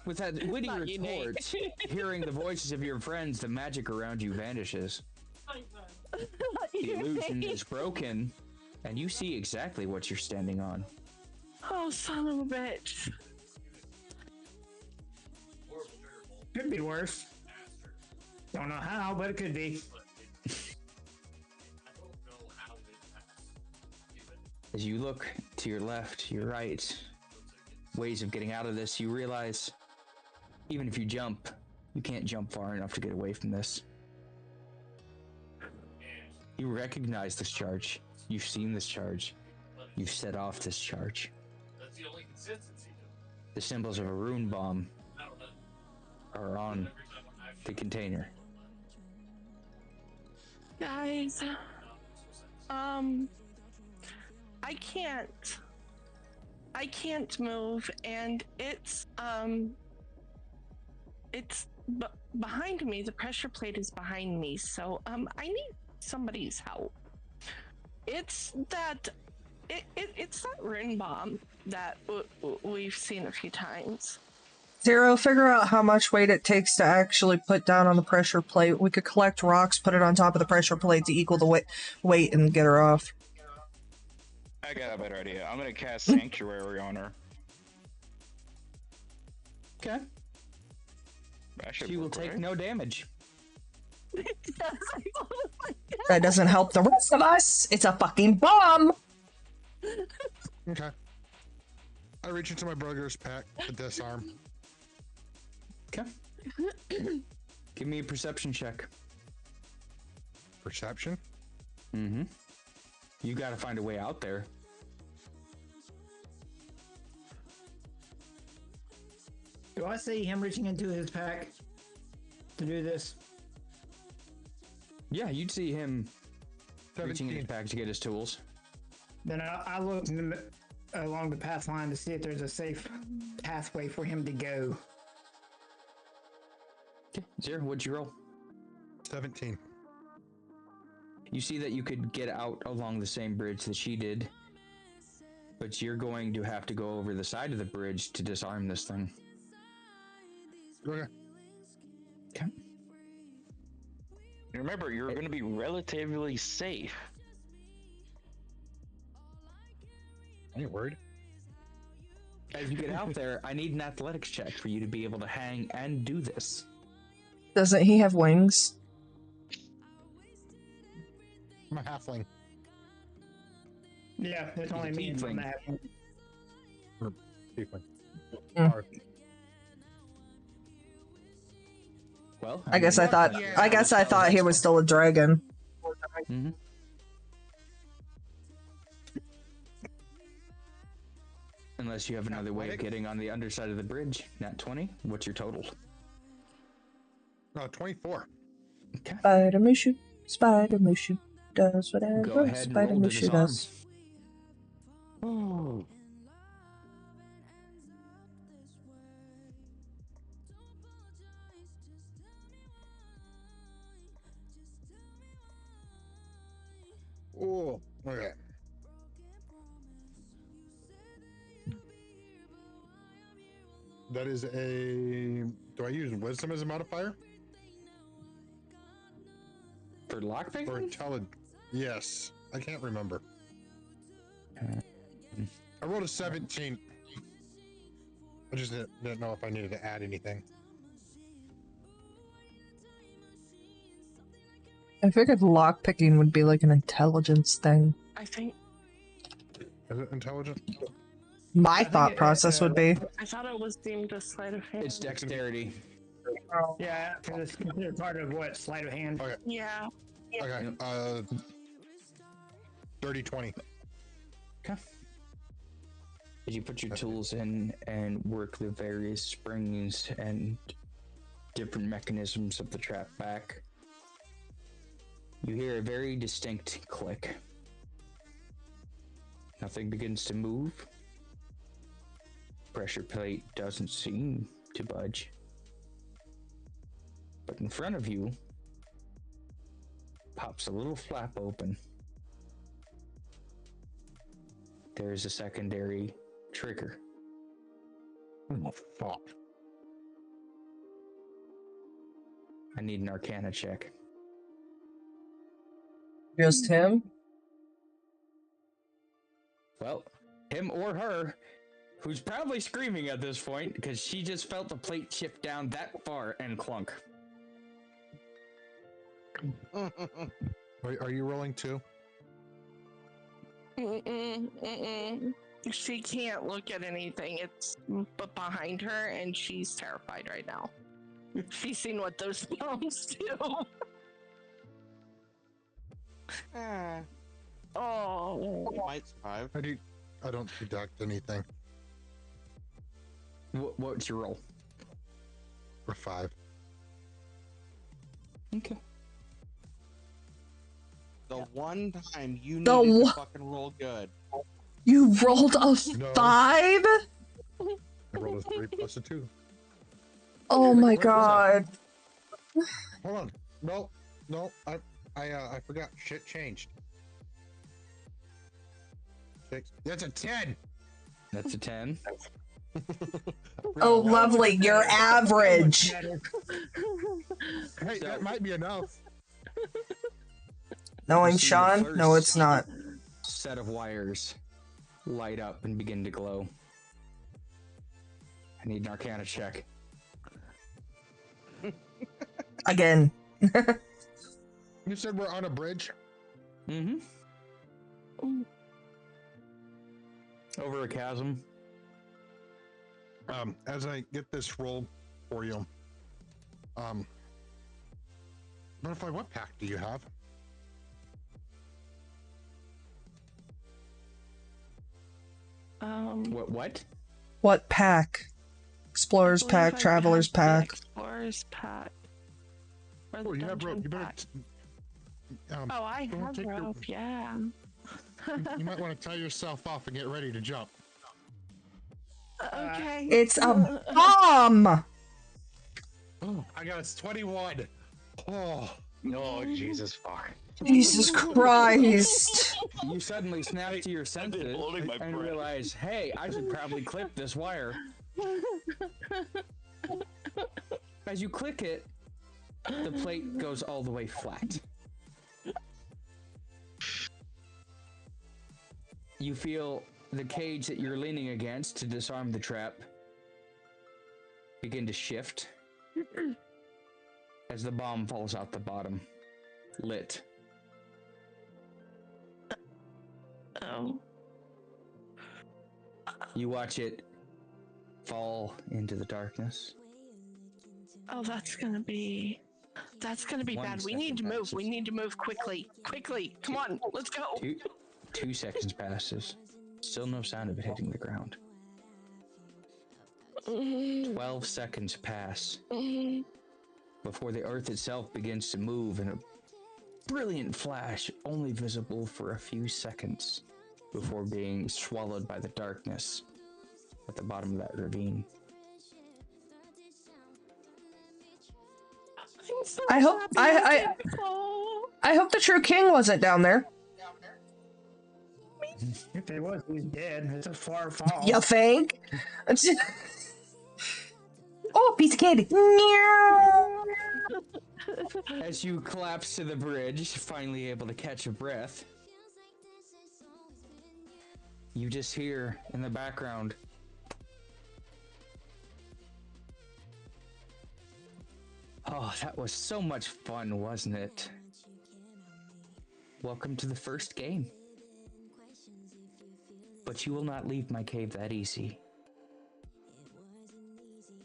With that witty Not retort, hearing the voices of your friends, the magic around you vanishes. The illusion is broken, and you see exactly what you're standing on. Oh, son of a bitch. Could be worse. Don't know how, but it could be. As you look to your left, your right, ways of getting out of this, you realize even if you jump, you can't jump far enough to get away from this. You recognize this charge. You've seen this charge. You've set off this charge. The symbols of a rune bomb are on the container. Guys, I can't move, and it's behind me. The pressure plate is behind me, so I need somebody's help. It's that rune bomb that we've seen a few times. Zero, figure out how much weight it takes to actually put down on the pressure plate. We could collect rocks, put it on top of the pressure plate to equal the weight and get her off. I got a better idea. I'm gonna cast Sanctuary on her. Okay. She will take no damage. That doesn't help the rest of us. It's a fucking bomb. Okay. I reach into my brother's pack to disarm. Okay. Give me a perception check. Perception? Mm-hmm. You gotta find a way out there. Do I see him reaching into his pack to do this? Yeah, you'd see him 17. reaching in his pack to get his tools. Then I look along the path line to see if there's a safe pathway for him to go. Okay, Zero, what'd you roll? 17. You see that you could get out along the same bridge that she did, but you're going to have to go over the side of the bridge to disarm this thing. Okay. Okay. Remember, you're going to be relatively safe. Any word? As you get out there, I need an athletics check for you to be able to hang and do this. Doesn't he have wings? I'm a halfling. Yeah, it's only me and tiefling. Matt. Tiefling. Mm. Or- I mean, guess I thought. yeah. I guess I thought he was still a dragon. Mm-hmm. Unless you have another way of getting on the underside of the bridge. Nat 20. What's your total? 24. Okay. Spider Mushu, Spider Mushu does whatever Go ahead and Spider roll to Mushu disarm. does. Oh. Oh, okay. That is a. Do I use wisdom as a modifier? For lockpicking? Or intelligence? Yes. I can't remember. I rolled a 17. I just didn't know if I needed to add anything. I figured lockpicking would be like an intelligence thing. I think Is it intelligent? My thought process would be. I thought it was deemed a sleight of hand. It's dexterity. Yeah, because it's considered part of what? Sleight of hand? Okay. Yeah. Okay. 30-20. Okay. As you put your tools in and work the various springs and different mechanisms of the trap back, you hear a very distinct click. Nothing begins to move. Pressure plate doesn't seem to budge. But in front of you pops a little flap open. There is a secondary trigger. Oh, fuck. I need an Arcana check. Just him? Well, him or her, who's probably screaming at this point because she just felt the plate shift down that far and clunk. Are you rolling too? She can't look at anything. It's but behind her, and she's terrified right now. She's seen what those gnomes do. Oh, Might survive. I don't deduct anything. What's your roll? For 5. Okay. The one time you The needed to wha- fucking roll good. You rolled a No. 5? I rolled a 3 plus a 2. Oh my Wait, what's god. Hold on. No. I forgot. Shit changed. 6. That's a 10. That's a 10. Oh, lovely. You're average. Hey, that might be enough. Knowing You see the Sean? No, first it's not. Set of wires light up and begin to glow. I need an Arcana check. Again. You said we're on a bridge? Mm-hmm. Over a chasm. As I get this roll for you, Butterfly, what pack do you have? What? What pack? Explorer's I believe pack, I Traveler's have the pack. Explorer's pack. Or the Oh, you have rope. dungeon You better. pack. Oh, I don't have take your- rope. Yeah. You might want to tie yourself off and get ready to jump. Okay. It's a bomb! I got a 21. Oh. Oh, Jesus fuck. Jesus Christ. You suddenly snap to your senses and realize, hey, I should probably clip this wire. As you click it, the plate goes all the way flat. You feel the cage that you're leaning against to disarm the trap begin to shift as the bomb falls out the bottom, lit. Oh. You watch it fall into the darkness. Oh, that's gonna be bad. We need to move. We need to move quickly. Quickly. Come on, let's go. 2 seconds passes. Still no sign of it hitting the ground. 12 seconds pass before the earth itself begins to move in a brilliant flash, only visible for a few seconds before being swallowed by the darkness at the bottom of that ravine. I hope the true king wasn't down there. If he was, he's dead. It's a far fall. You think? Oh, piece of candy. As you collapse to the bridge, finally able to catch a breath, you just hear in the background, "Oh, that was so much fun, wasn't it? Welcome to the first game. But you will not leave my cave that easy.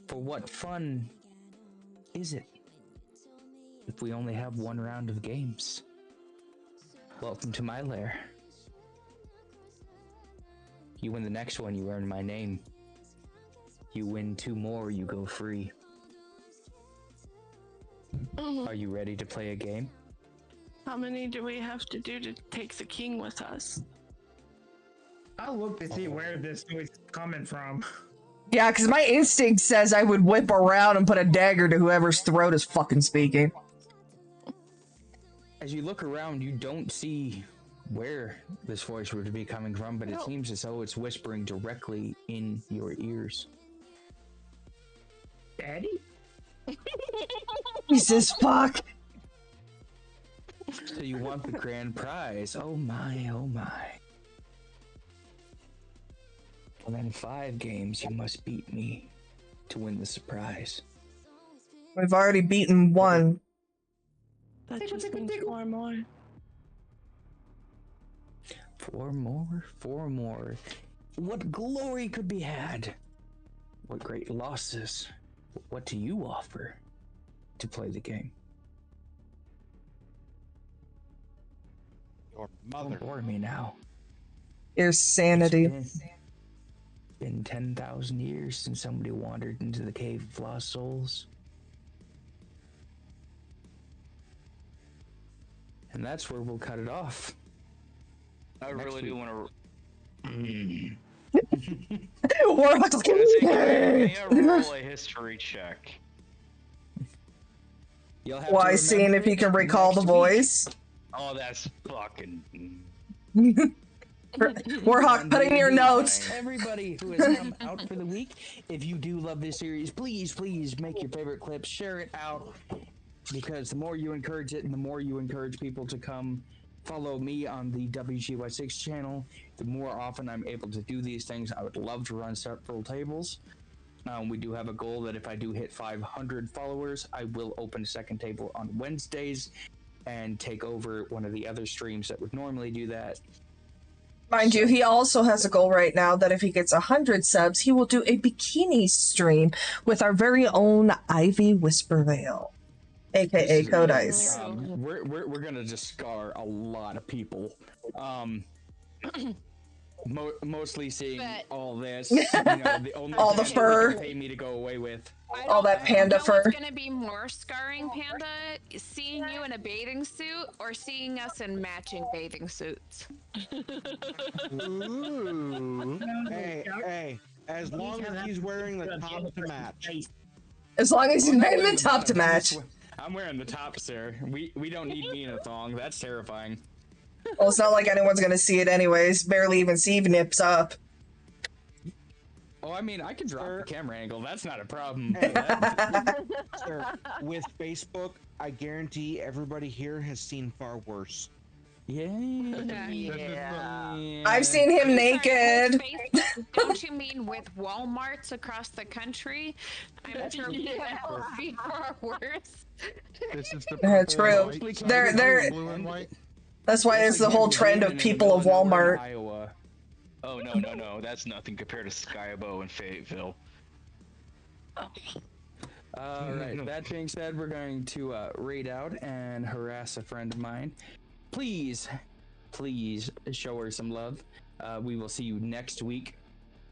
For what fun is it if we only have one round of games? Welcome to my lair. You win the next one, you earn my name. You win 2 more, you go free. Are you ready to play a game?" How many do we have to do to take the king with us? I'll look to see where this noise is coming from. Yeah, because my instinct says I would whip around and put a dagger to whoever's throat is fucking speaking. As you look around, you don't see where this voice would be coming from, but it seems as though it's whispering directly in your ears. Daddy? Jesus fuck. So you want the grand prize. Oh my, oh my. And then 5 games you must beat me to win the surprise. We've already beaten 1. That just means 4 more. 4 more, 4 more. What glory could be had? What great losses? What do you offer to play the game? Your mother. Don't bore me now. Your sanity. It's been 10,000 years since somebody wandered into the cave of lost souls. And that's where we'll cut it off. I really do want to. Warlock's Can you roll a history check? Why, seeing if he can recall the voice? Oh, that's fucking. Warhawk, put in your notes. Everybody who has come out for the week, if you do love this series, please make your favorite clips, share it out, because the more you encourage it and the more you encourage people to come follow me on the WGY6 channel, the more often I'm able to do these things. I would love to run several tables. We do have a goal that if I do hit 500 followers, I will open a second table on Wednesdays and take over one of the other streams that would normally do that. Mind you, he also has a goal right now that if he gets 100 subs, he will do a bikini stream with our very own Ivy Whispervale, aka Code Ice. We're gonna just scar a lot of people. Mostly seeing all this, you know, the only all the fur, pay me to go away with all that panda fur. What's gonna be more scarring, Panda? Seeing you in a bathing suit or seeing us in matching bathing suits? Ooh. Hey, as long as he's wearing the top to match. As long as he's wearing the top to match. I'm wearing the top, sir. We don't need me in a thong. That's terrifying. Well, it's not like anyone's gonna see it anyways. Barely even see nips up. Oh, I mean, I can drop the camera angle. That's not a problem. Hey, sir, with Facebook, I guarantee everybody here has seen far worse. Yeah. I've seen him naked. Don't you mean with Walmarts across the country? I'm sure that would be far worse. This is the true. They're That's why it's the whole trend of people of Walmart. Iowa. Oh no! That's nothing compared to Skybo and Fayetteville. All right. That being said, we're going to raid out and harass a friend of mine. Please show her some love. We will see you next week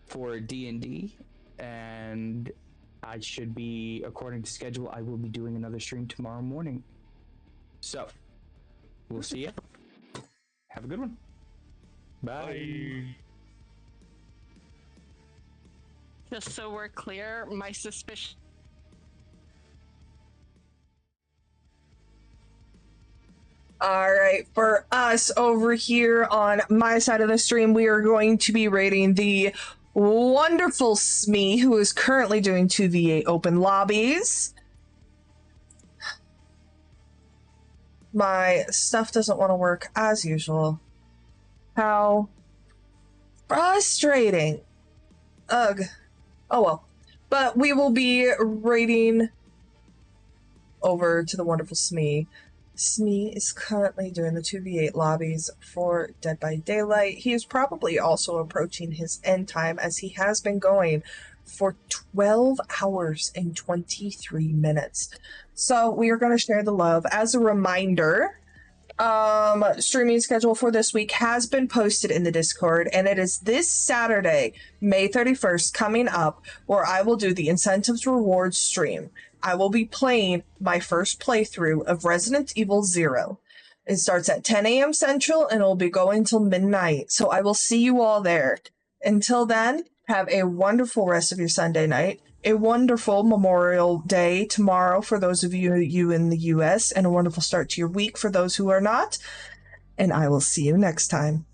for D&D, and I should be, according to schedule, I will be doing another stream tomorrow morning. So, we'll see you. Have a good one. Bye. Just so we're clear, my suspicion. All right, for us over here on my side of the stream, we are going to be rating the wonderful Smee, who is currently doing 2v8 open lobbies. My stuff doesn't want to work as usual. How frustrating. Ugh. Oh well. But we will be rating over to the wonderful Smee. Smee is currently doing the 2v8 lobbies for Dead by Daylight. He is probably also approaching his end time, as he has been going for 12 hours and 23 minutes. So we are going to share the love. As a reminder, streaming schedule for this week has been posted in the Discord, and it is this Saturday, May 31st, coming up, where I will do the Incentives Rewards stream. I will be playing my first playthrough of Resident Evil 0. It starts at 10 a.m. Central, and it will be going till midnight, so I will see you all there. Until then, have a wonderful rest of your Sunday night, a wonderful Memorial Day tomorrow for those of you in the US, and a wonderful start to your week for those who are not. And I will see you next time.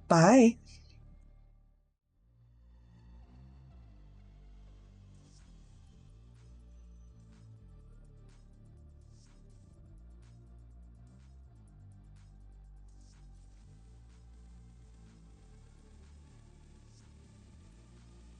Bye.